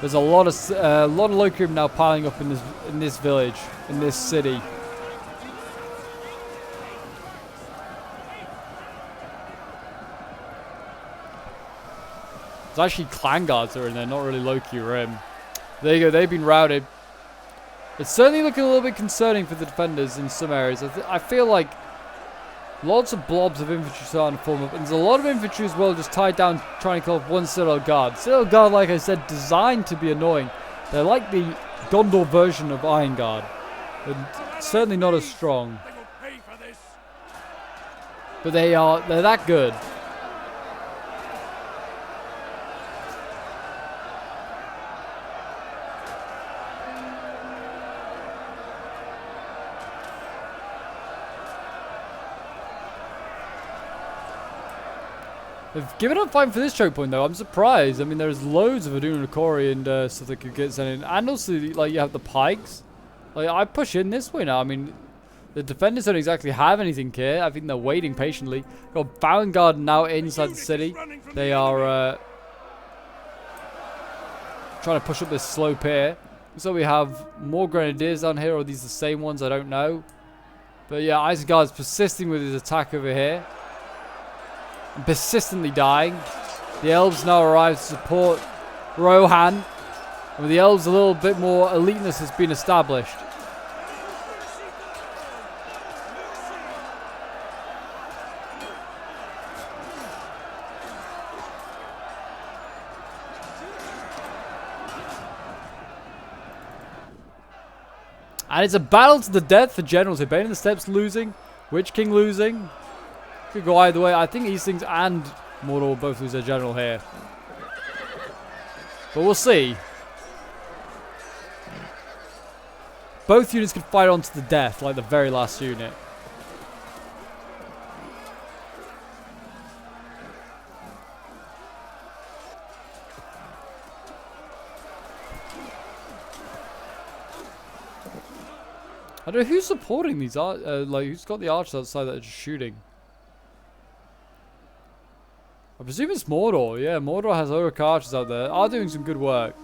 There's a lot of Locrium now piling up in this village, in this city. There's actually clan guards that are in there, not really Locrium. There you go, they've been routed. It's certainly looking a little bit concerning for the defenders in some areas. I feel like lots of blobs of infantry starting to form up. And there's a lot of infantry as well just tied down trying to kill off one Citadel Guard. Citadel Guard, like I said, designed to be annoying. They're like the Gondor version of Iron Guard. But certainly not as strong. But they're that good. They've given up fighting for this choke point though. I'm surprised. I mean, there's loads of Adun and Akori and stuff that could get sent in. And also, like, you have the pikes. Like, I push in this way now. I mean, the defenders don't exactly have anything here. I think they're waiting patiently. Got Vanguard now inside the city. They are trying to push up this slope here. So we have more Grenadiers down here. Or are these the same ones? I don't know. But yeah, Isengard's persisting with his attack over here. And persistently dying. The elves now arrive to support Rohan. And with the elves, a little bit more eliteness has been established. And it's a battle to the death for generals here. Bane in the Steppes losing. Witch King losing. Could go either way. I think Eastlings and Mordor will both lose their general here. But we'll see. Both units could fight on to the death, like the very last unit. I don't know who's supporting these, like, who's got the archers outside that are just shooting. I presume it's Mordor. Yeah, Mordor has Uruk archers out there. Are doing some good work.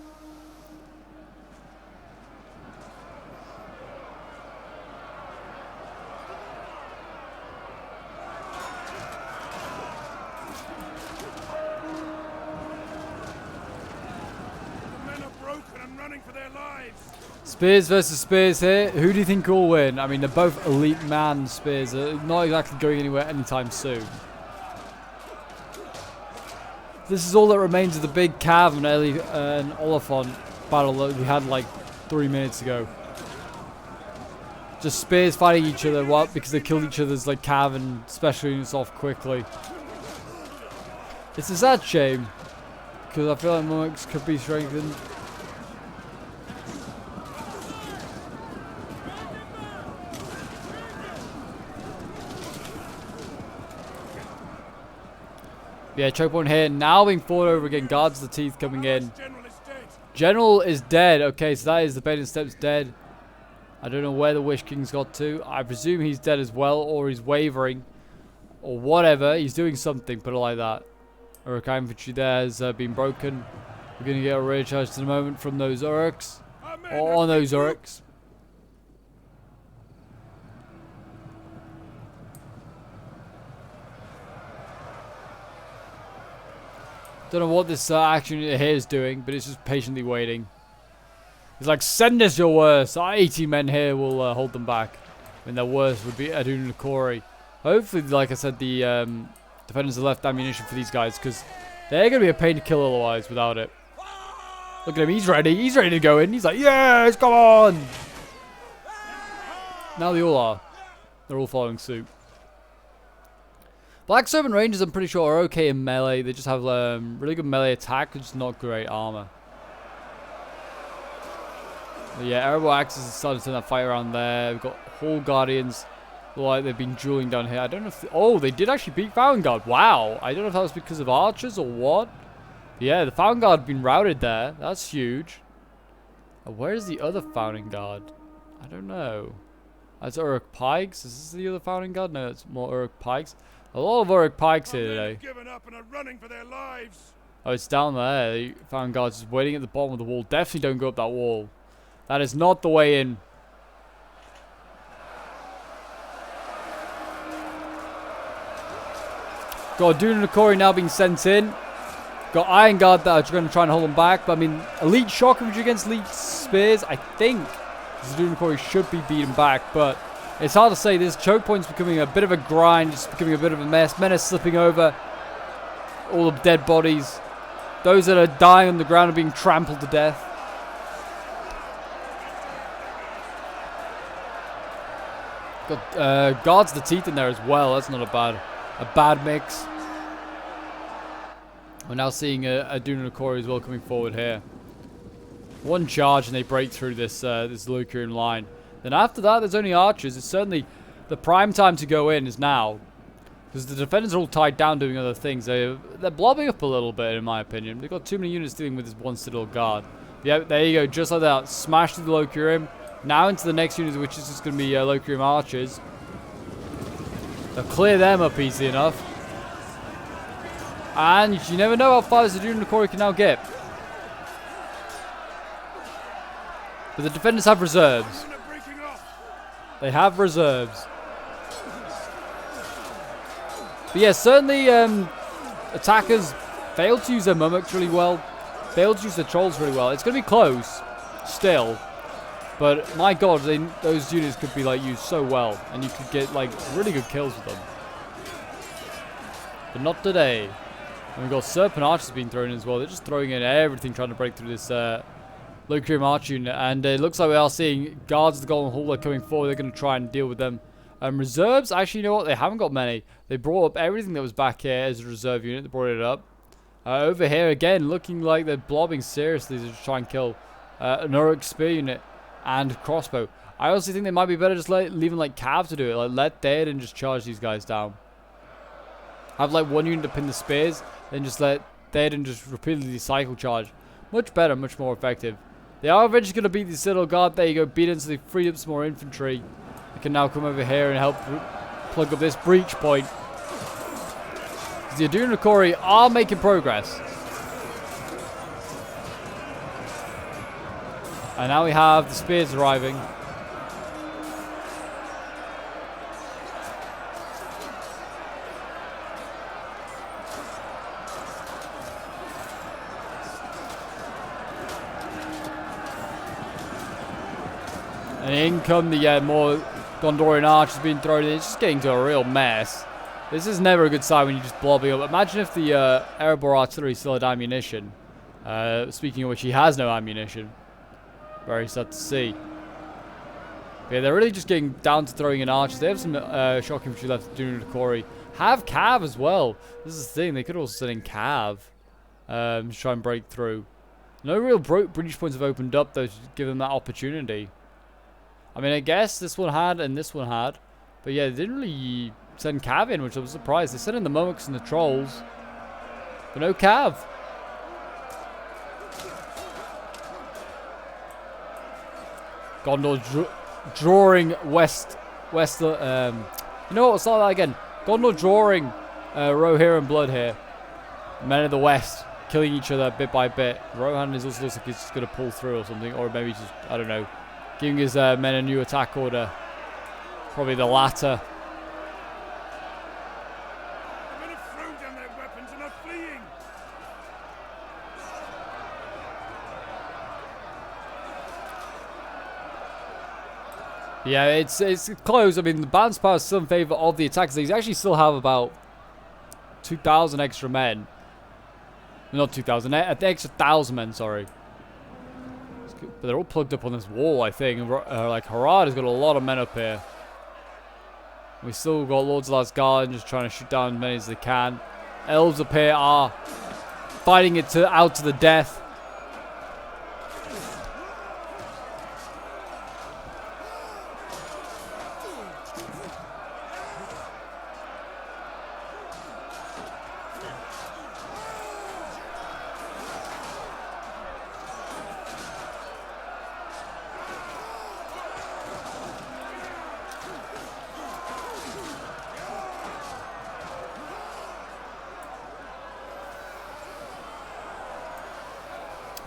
The men are broken and running for their lives. Spears versus spears here. Who do you think will win? I mean, they're both elite man spears. They're not exactly going anywhere anytime soon. This is all that remains of the big Cav and Oliphant battle that we had like 3 minutes ago. Just spears fighting each other because they killed each other's like Cav and special units off quickly. It's a sad shame because I feel like monarchs could be strengthened. Yeah, Chokepoint here, now being fought over again. Guards of the Teeth coming in. General is dead. Okay, so that is the Baiting Steps dead. I don't know where the Wish King's got to. I presume he's dead as well, or he's wavering, or whatever. He's doing something, put it like that. Uruk infantry there has been broken. We're going to get a rear charge in a moment from those Uruks. Or on those Uruks. Don't know what this action here is doing, but it's just patiently waiting. It's like, send us your worst. Our 80 men here will hold them back. And their worst would be Adun and Kori. Hopefully, like I said, the defenders have left ammunition for these guys, because they're going to be a pain to kill otherwise without it. Look at him, he's ready. He's ready to go in. He's like, yes, come on. Now they all are. They're all following suit. Black Servant Rangers, I'm pretty sure, are okay in melee. They just have really good melee attack, just not great armor. But yeah, Erebor Axis is starting to turn that fight around there. We've got Hall Guardians. Look like they've been dueling down here. I don't know if... oh, they did actually beat Vanguard. Wow. I don't know if that was because of archers or what. But yeah, the Founding Guard have been routed there. That's huge. Where's the other Founding Guard? I don't know. That's Uruk Pikes. Is this the other Founding Guard? No, it's more Uruk Pikes. A lot of Uruk Pikes here today. Given up and are running for their lives. Oh, it's down there. The Founding Guard's just waiting at the bottom of the wall. Definitely don't go up that wall. That is not the way in. Got Dune and Kori now being sent in. Got Iron Guard that are going to try and hold them back. But I mean, Elite Shock Infantry against Elite Spears, I think Dune and Kori should be beaten back. But it's hard to say. This choke point's becoming a bit of a grind. It's becoming a bit of a mess. Men are slipping over. All the dead bodies. Those that are dying on the ground are being trampled to death. Got Guards the Teeth in there as well. That's not a bad mix. We're now seeing a Dune and Kori as well coming forward here. One charge and they break through this this Lucurian line. Then after that, there's only archers. It's certainly the prime time to go in is now, because the defenders are all tied down doing other things. They're blobbing up a little bit, in my opinion. They've got too many units dealing with this one Citadel Guard. Yeah, there you go, just like that. Smash through the Lucurium. Now into the next unit, which is just going to be Lucurium archers. They'll clear them up easy enough. And you never know how far this Dune and Kori can now get. But the defenders have reserves. They have reserves. But yeah, certainly attackers failed to use their mummoks really well. Failed to use their trolls really well. It's going to be close still. But my god, those units could be like used so well. And you could get like really good kills with them. But not today. And we've got Serpent Archers being thrown in as well. They're just throwing in everything trying to break through this Lucurium Archer unit. And it looks like we are seeing Guards of the Golden Hall are coming forward. They're going to try and deal with them. Reserves, actually, you know what? They haven't got many. They brought up everything that was back here as a reserve unit. They brought it up. Over here, again, looking like they're blobbing seriously to try and kill an Uruk Spear unit and crossbow. I honestly think they might be better just leaving like Cav to do it. Like, let Theoden just charge these guys down. Have like one unit to pin the spears, then just let Theoden just repeatedly cycle charge. Much better, much more effective. They are eventually going to beat the Citadel Guard. There you go, beat it, so they freed up some more infantry. They can now come over here and help plug up this breach point. The Adun and Kori are making progress. And now we have the spears arriving. And in come the more Gondorian archers being thrown in. It's just getting to a real mess. This is never a good sign when you're just blobbing up. Imagine if the Erebor artillery still had ammunition. Speaking of which, he has no ammunition. Very sad to see. But yeah, they're really just getting down to throwing in archers. They have some shock infantry left to do to Kori. Have Cav as well. This is the thing. They could also send in Cav. To try and break through. No real breach points have opened up, though, to give them that opportunity. I mean, I guess this one had and this one had. But yeah, they didn't really send Cav in, which I was surprised. They sent in the Mummoks and the Trolls. But no Cav. Gondor drawing west. You know what? We'll start that again. Gondor drawing Rohirrim blood here. Men of the West killing each other bit by bit. Rohan is also looks like he's just going to pull through or something. Or maybe just, I don't know, giving his men a new attack order. Probably the latter. Men have thrown down their weapons and are fleeing. Yeah, it's close. I mean, the balance power is still in favor of the attackers. They actually still have about 2,000 extra men. Not 2,000, an extra 1,000 men, sorry. But they're all plugged up on this wall, I think. Like, Harad has got a lot of men up here. We still got Lords of Asgard just trying to shoot down as many as they can. Elves up here are fighting it out to the death.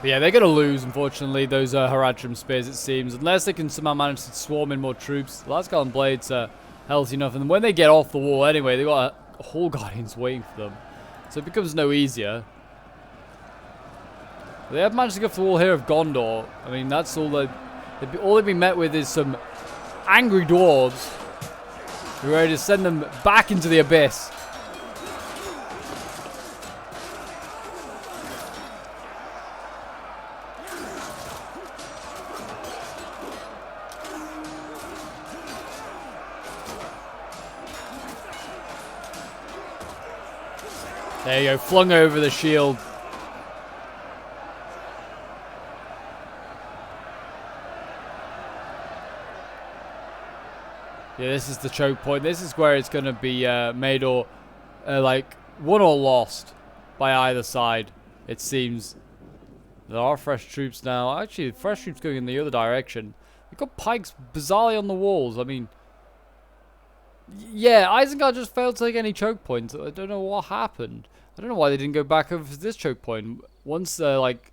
But yeah, they're going to lose, unfortunately, those Haradrim spears, it seems. Unless they can somehow manage to swarm in more troops. The last Asgard blades are healthy enough. And when they get off the wall anyway, they've got Hall Guardians waiting for them. So it becomes no easier. They have managed to go for the wall here of Gondor. I mean, that's all they've been met with is some angry dwarves who are ready to send them back into the abyss. There you go, flung over the shield. Yeah, this is the choke point. This is where it's going to be made or like won or lost by either side, it seems. There are fresh troops now. Actually, fresh troops going in the other direction. We've got pikes bizarrely on the walls. I mean, yeah, Isengard just failed to take any choke points. I don't know what happened. I don't know why they didn't go back over this choke point. Once, like,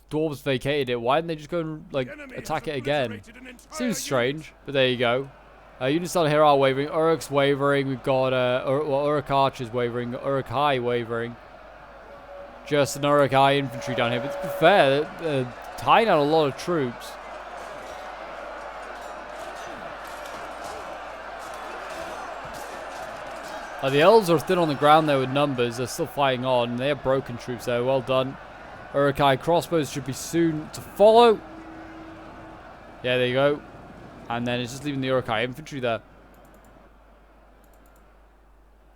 dwarves vacated it, why didn't they just go and, like, attack it again? Seems strange, but there you go. Units down here are wavering. Uruk's wavering. We've got, Uruk Archers wavering. Uruk High wavering. Just an Uruk High infantry down here. But to be fair, they're tying out a lot of troops. The elves are thin on the ground there with numbers. They're still fighting on. They have broken troops there. Well done. Uruk-hai crossbows should be soon to follow. Yeah, there you go. And then it's just leaving the Uruk-hai infantry there.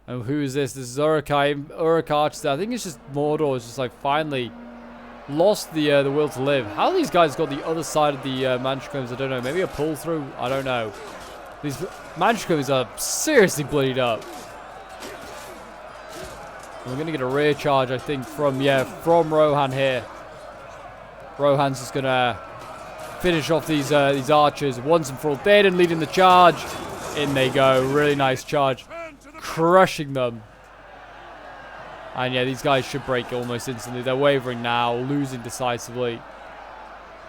And who is this? This is Uruk Archers. I think it's just Mordor. It's just like finally lost the will to live. How these guys got the other side of the Manchukuos, I don't know. Maybe a pull through? I don't know. These Manchukuos are seriously bloodied up. We're going to get a rear charge, I think, from Rohan here. Rohan's just going to finish off these archers once and for all. Daden leading the charge. In they go. Really nice charge. Crushing them. And yeah, these guys should break almost instantly. They're wavering now, losing decisively.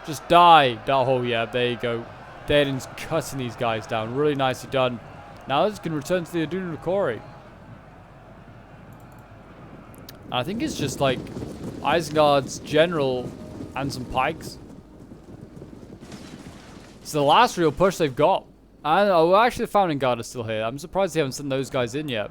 Just die. Oh yeah, there you go. Daden's cutting these guys down. Really nicely done. Now let's can return to the Aduna Nakori. I think it's just like Isengard's general and some pikes. It's the last real push they've got. And actually the Founding Guard is still here. I'm surprised they haven't sent those guys in yet.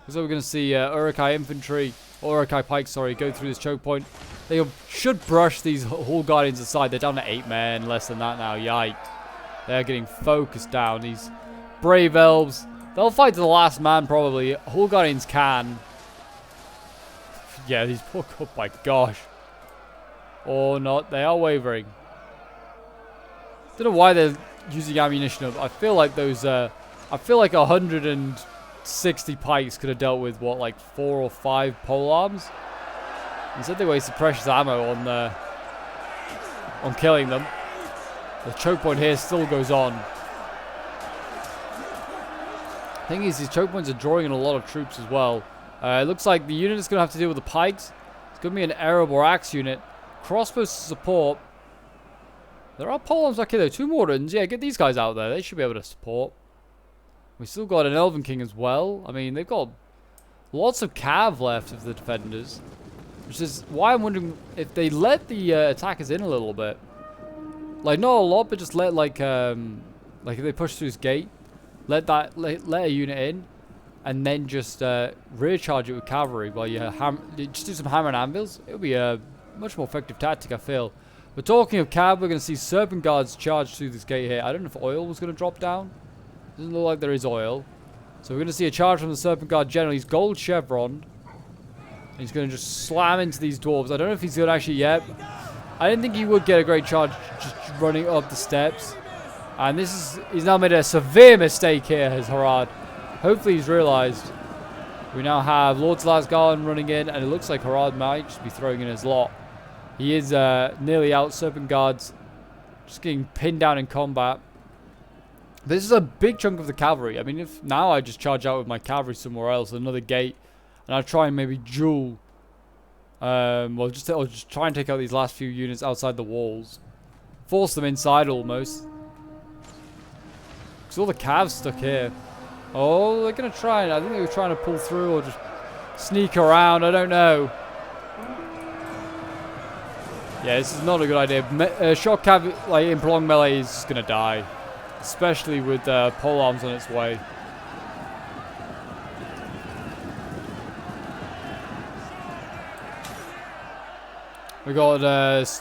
So we're going to see Uruk-hai infantry, or Uruk-hai pikes, sorry, go through this choke point. They should brush these Hall Guardians aside. They're down to 8 men, less than that now. Yikes. They're getting focused down. These brave elves, they'll fight to the last man probably. Hall Guardians can. Yeah, these poor, oh my gosh. Or not, they are wavering. Don't know why they're using ammunition up. I feel like those, I feel like 160 pikes could have dealt with, what, like 4 or 5 pole arms? Instead they wasted precious ammo on killing them. The choke point here still goes on. Thing is, these choke points are drawing in a lot of troops as well. It looks like the unit is going to have to deal with the pikes. It's going to be an Arab or Axe unit. Crossbows to support. There are polearms back here though. 2 Moderns. Yeah, get these guys out there. They should be able to support. We still got an Elven King as well. I mean, they've got lots of cav left of the defenders. Which is why I'm wondering if they let the attackers in a little bit. Like, not a lot, but just let, like if they push through this gate, let a unit in, and then just rear charge it with cavalry while you just do some hammer and anvils. It'll be a much more effective tactic, I feel. But talking of cav, we're going to see Serpent Guards charge through this gate here. I don't know if oil was going to drop down. Doesn't look like there is oil. So we're going to see a charge from the Serpent Guard General. He's gold chevron. He's going to just slam into these dwarves. I don't know if he's going to actually yet. I didn't think he would get a great charge just running up the steps. And he's now made a severe mistake here, as Harad. Hopefully he's realized. We now have Lord Lasgarden running in, and it looks like Harad might just be throwing in his lot. He is nearly out. Serpent Guards just getting pinned down in combat. This is a big chunk of the cavalry. I mean, if now I just charge out with my cavalry somewhere else, another gate, and I'll try and maybe duel. Well, just try and take out these last few units outside the walls. Force them inside almost. Because all the calves stuck here. Oh, they're going to try and I think they were trying to pull through or just sneak around. I don't know. Yeah, this is not a good idea. Shock cav, like in prolonged melee, is just going to die. Especially with polearms on its way. We got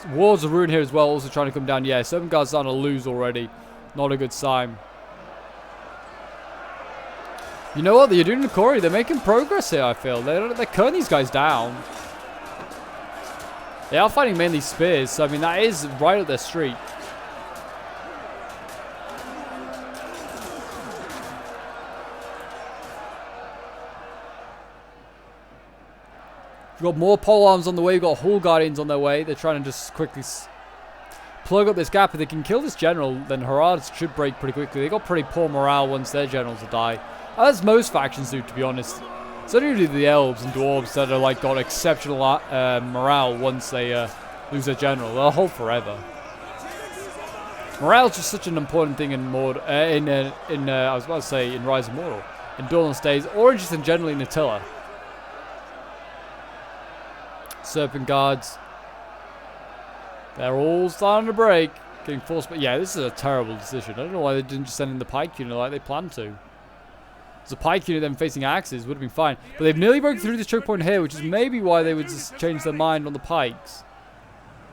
Wards of Ruin here as well, also trying to come down. Yeah, Serpent Guard's starting to lose already. Not a good sign. You know what? They're doing the Corey. They're making progress here, I feel. They're cutting these guys down. They are fighting mainly spears, so I mean, that is right up their street. We've got more polearms on the way. We've got Hall Guardians on their way. They're trying to just quickly plug up this gap. If they can kill this general, then Harad should break pretty quickly. They got pretty poor morale once their generals die. As most factions do, to be honest. It's only really the elves and dwarves that are like got exceptional morale once they lose their general. They'll hold forever. Morale is just such an important thing in I was about to say in Rise of Mortal, in Dawnless days, or just in generally in Attila. Serpent Guards. They're all starting to break. Getting forced, but yeah, this is a terrible decision. I don't know why they didn't just send in the pike unit like they planned to. There's a pike unit then facing axes would have been fine. But they've nearly broken through this choke point here, which is maybe why they would just change their mind on the pikes.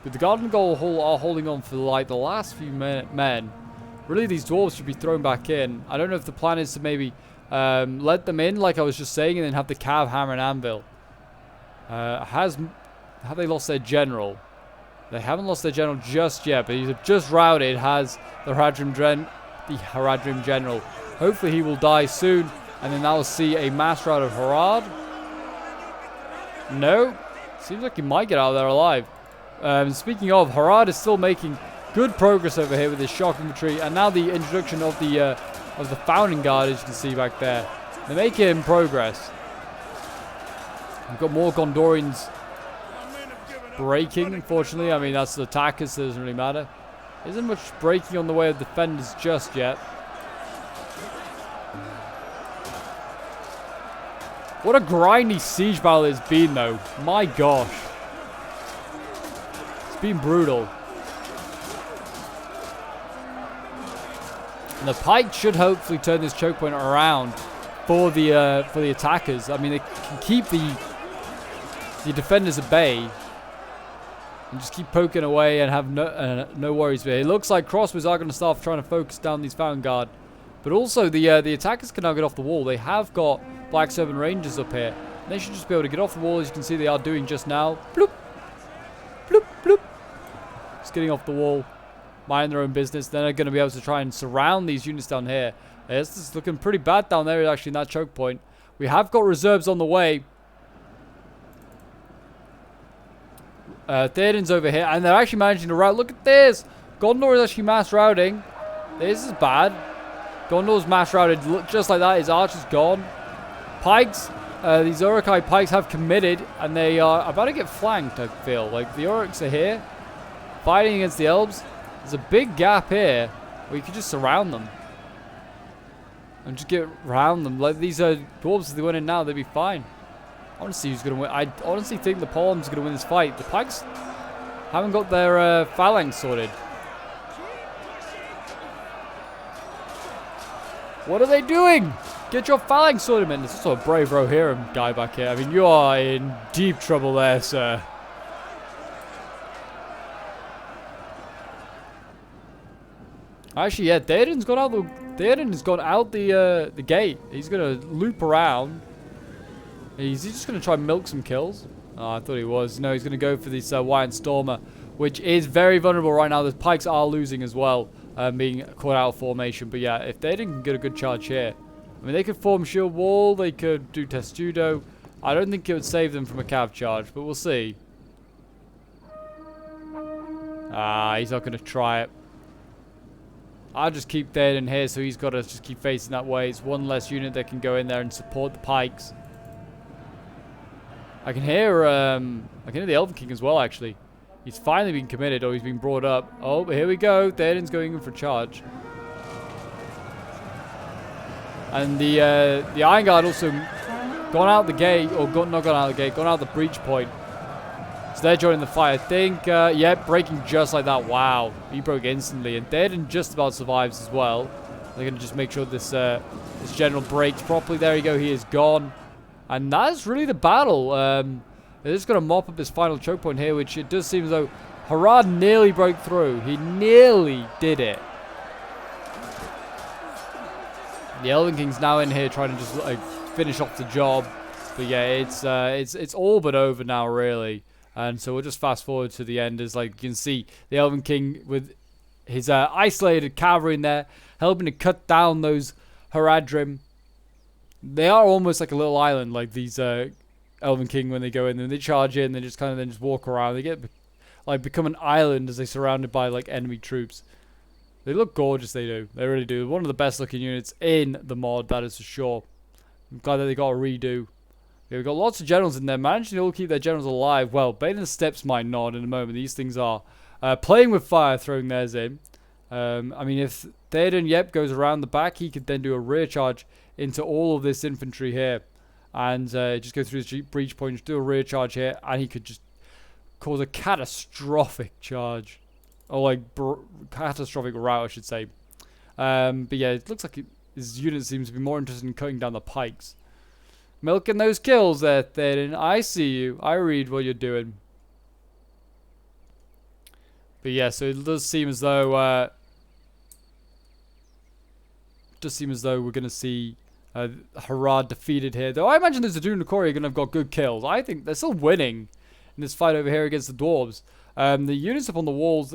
But the Garden Goal are holding on for like the last few men. Really, these dwarves should be thrown back in. I don't know if the plan is to maybe let them in, like I was just saying, and then have the cav, hammer, and anvil. Have they lost their general? They haven't lost their general just yet, but he's just routed. Has the Haradrim general. Hopefully he will die soon, and then that will see a mass rout of Harad. No, seems like he might get out of there alive. Speaking of, Harad is still making good progress over here with his shock infantry, and now the introduction of the Founding Guard, as you can see back there. They're making progress. We've got more Gondorians breaking, unfortunately. I mean, that's the attackers, so it doesn't really matter. Isn't much breaking on the way of defenders just yet. What a grindy siege battle it's been, though. My gosh. It's been brutal. And the pike should hopefully turn this choke point around for the attackers. I mean, they can keep the defenders at bay and just keep poking away and have no worries. But it looks like crossbows are going to start trying to focus down these Found Guard. But also the attackers can now get off the wall. They have got Black Servant Rangers up here. They should just be able to get off the wall, as you can see they are doing just now. Bloop, bloop, bloop. Just getting off the wall, minding their own business. Then they're going to be able to try and surround these units down here. This is looking pretty bad down there, actually, in that choke point. We have got reserves on the way. Theoden's over here, and they're actually managing to rout. Look at this. Gondor is actually mass routing. This is bad. Gondor's mass routed just like that. His archer's gone. Pikes, these Uruk-hai pikes have committed, and they are about to get flanked, I feel. Like, the Uruks are here, fighting against the Elves. There's a big gap here where you could just surround them. And just get around them. Like, these Dwarves, if they went in now, they'd be fine. I want to see who's going to win. I honestly think the Palms are going to win this fight. The Pikes haven't got their phalanx sorted. What are they doing? Get your phalanx sorted, man. There's also a brave Rohirrim guy back here. I mean, you are in deep trouble there, sir. Actually, yeah, Theoden's gone out the gate. He's gonna loop around. He's just gonna try and milk some kills. Oh, I thought he was. No, he's gonna go for this Wyant Stormer, which is very vulnerable right now. The Pikes are losing as well, being caught out of formation. But yeah, if Theoden can get a good charge here, I mean, they could form shield wall. They could do testudo. I don't think it would save them from a cav charge, but we'll see. Ah, he's not gonna try it. I'll just keep Theoden here, so he's got to just keep facing that way. It's one less unit that can go in there and support the Pikes. I can hear the Elven King as well, actually. He's finally been committed, or he's been brought up. Oh, here we go. Theoden's going in for charge. And the Iron Guard also gone out the gate, or not gone out the gate, gone out the breach point. So they're joining the fight. I think, yeah, breaking just like that. Wow. He broke instantly. And Theoden just about survives as well. They're going to just make sure this this general breaks properly. There you go. He is gone. And that's really the battle. They're just going to mop up this final choke point here, which it does seem as though Harad nearly broke through. He nearly did it. The Elven King's now in here trying to just like finish off the job. But yeah, it's all but over now, really. And so we'll just fast forward to the end as, like, you can see the Elven King with his isolated cavalry in there, helping to cut down those Haradrim. They are almost like a little island, like these Elven King when they go in and they charge in, they just kind of then just walk around. They get like become an island as they're surrounded by like enemy troops. They look gorgeous, they do. They really do. One of the best looking units in the mod, that is for sure. I'm glad that they got a redo. Yeah, we've got lots of generals in there. Managing to all keep their generals alive. Well, Bane and Steps might not in a moment. These things are playing with fire, throwing theirs in. I mean, if Theoden, yep, goes around the back, he could then do a rear charge into all of this infantry here. And just go through his breach point, do a rear charge here, and he could just cause a catastrophic charge. Or like, catastrophic rout, I should say. But yeah, it looks like his unit seems to be more interested in cutting down the pikes. Milking those kills there, Theoden. I see you. I read what you're doing. But yeah, so it does seem as though we're going to see Harad defeated here. Though I imagine the Zadun and Corey are going to have got good kills. I think they're still winning in this fight over here against the Dwarves. The units up on the walls,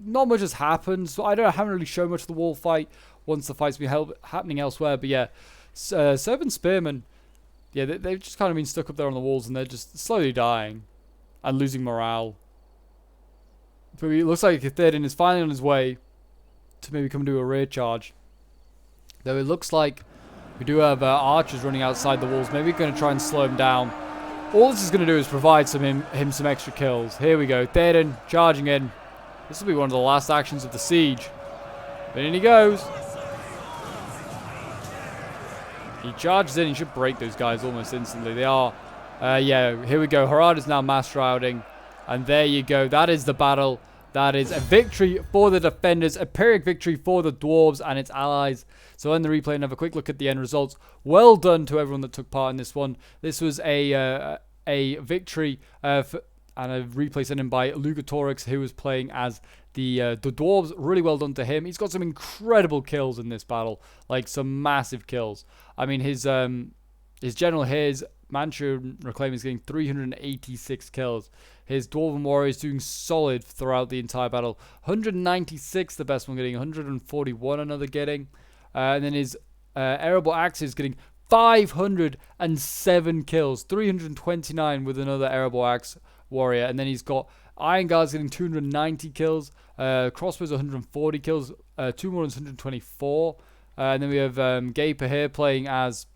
not much has happened. So I haven't really shown much of the wall fight once the fight's been happening elsewhere. But yeah, Serpent Spearmen. Yeah, they've just kind of been stuck up there on the walls and they're just slowly dying and losing morale. But it looks like Theoden is finally on his way to maybe come do a rear charge. Though it looks like we do have archers running outside the walls. Maybe we're going to try and slow him down. All this is going to do is provide him some extra kills. Here we go. Theoden charging in. This will be one of the last actions of the siege. But in he goes. He charges in. He should break those guys almost instantly. They are. Yeah, here we go. Harad is now mass routing. And there you go. That is the battle. That is a victory for the defenders. A Pyrrhic victory for the Dwarves and its allies. So end the replay and have a quick look at the end results. Well done to everyone that took part in this one. This was a victory and a replay sent in by Lugatorix, who was playing as the Dwarves. Really well done to him. He's got some incredible kills in this battle. Like some massive kills. I mean, his general here, his Manchu Reclaim, is getting 386 kills. His Dwarven Warrior is doing solid throughout the entire battle. 196, the best one getting. 141, another getting. And then his Arable Axe is getting 507 kills. 329 with another Arable Axe. warrior. And then he's got Iron Guards getting 290 kills, crossbows 140 kills, two Morons 124. And then we have Gaper here playing as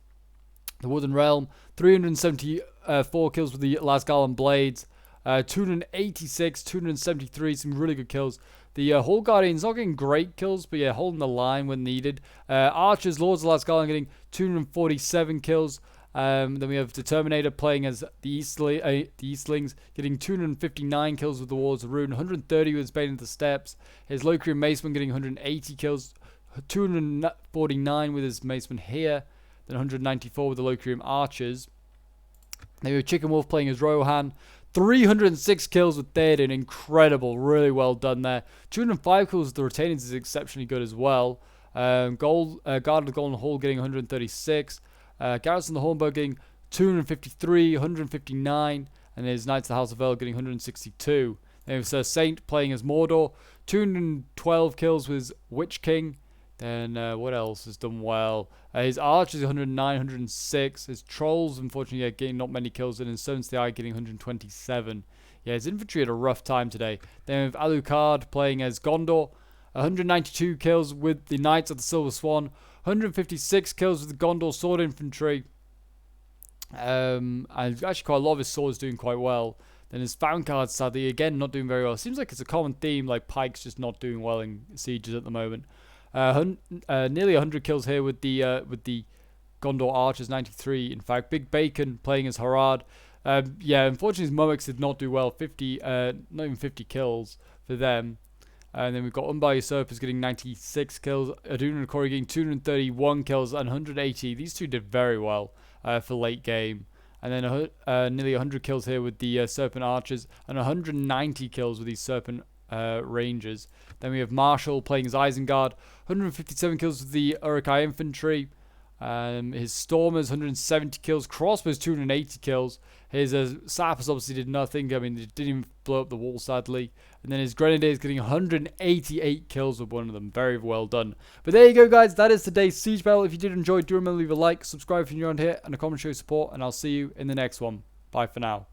the Wooden Realm, 374 kills with the Lasgallan Blades, 286, 273, some really good kills. The Hall Guardian's not getting great kills, but yeah, holding the line when needed. Archers, Lords of Lasgallan getting 247 kills. Then we have Determinator playing as the Eastlings, getting 259 kills with the Wards of Ruin, 130 with his Bane of the Steppes. His Locrian Maceman getting 180 kills, 249 with his Maceman here, then 194 with the Locrian Archers. Then we have Chicken Wolf playing as Rohan, 306 kills with Theoden, incredible, really well done there. 205 kills with the Retainers is exceptionally good as well. Guard of the Golden Hall getting 136. Garrison the Hornbow getting 253, 159, and his Knights of the House of Earl getting 162. Then we have Saint playing as Mordor, 212 kills with his Witch King. Then what else has done well? His Archers 109, 106. His Trolls, unfortunately, getting not many kills, and his Servants of the Eye getting 127. Yeah, his infantry had a rough time today. Then we have Alucard playing as Gondor, 192 kills with the Knights of the Silver Swan, 156 kills with the Gondor Sword Infantry. And actually quite a lot of his swords doing quite well. Then his Vanguard, sadly, again, not doing very well. It seems like it's a common theme, like Pike's just not doing well in sieges at the moment. Nearly 100 kills here with the Gondor Archers, 93. In fact, Big Bacon playing as Harad. Yeah, unfortunately, his Mummix did not do well. 50, not even 50 kills for them. And then we've got Umbar Usurpers getting 96 kills. Aduna and Corey getting 231 kills and 180. These two did very well for late game. And then nearly 100 kills here with the Serpent Archers and 190 kills with these Serpent Rangers. Then we have Marshall playing as Isengard, 157 kills with the Uruk-hai Infantry. His Stormers, 170 kills. Crossbows, 280 kills. His Sappers obviously did nothing. I mean, they didn't even blow up the wall, sadly. And then his Grenadiers getting 188 kills with one of them. Very well done. But there you go, guys. That is today's Siege Battle. If you did enjoy, do remember to leave a like, subscribe if you're new around here, and a comment show your support. And I'll see you in the next one. Bye for now.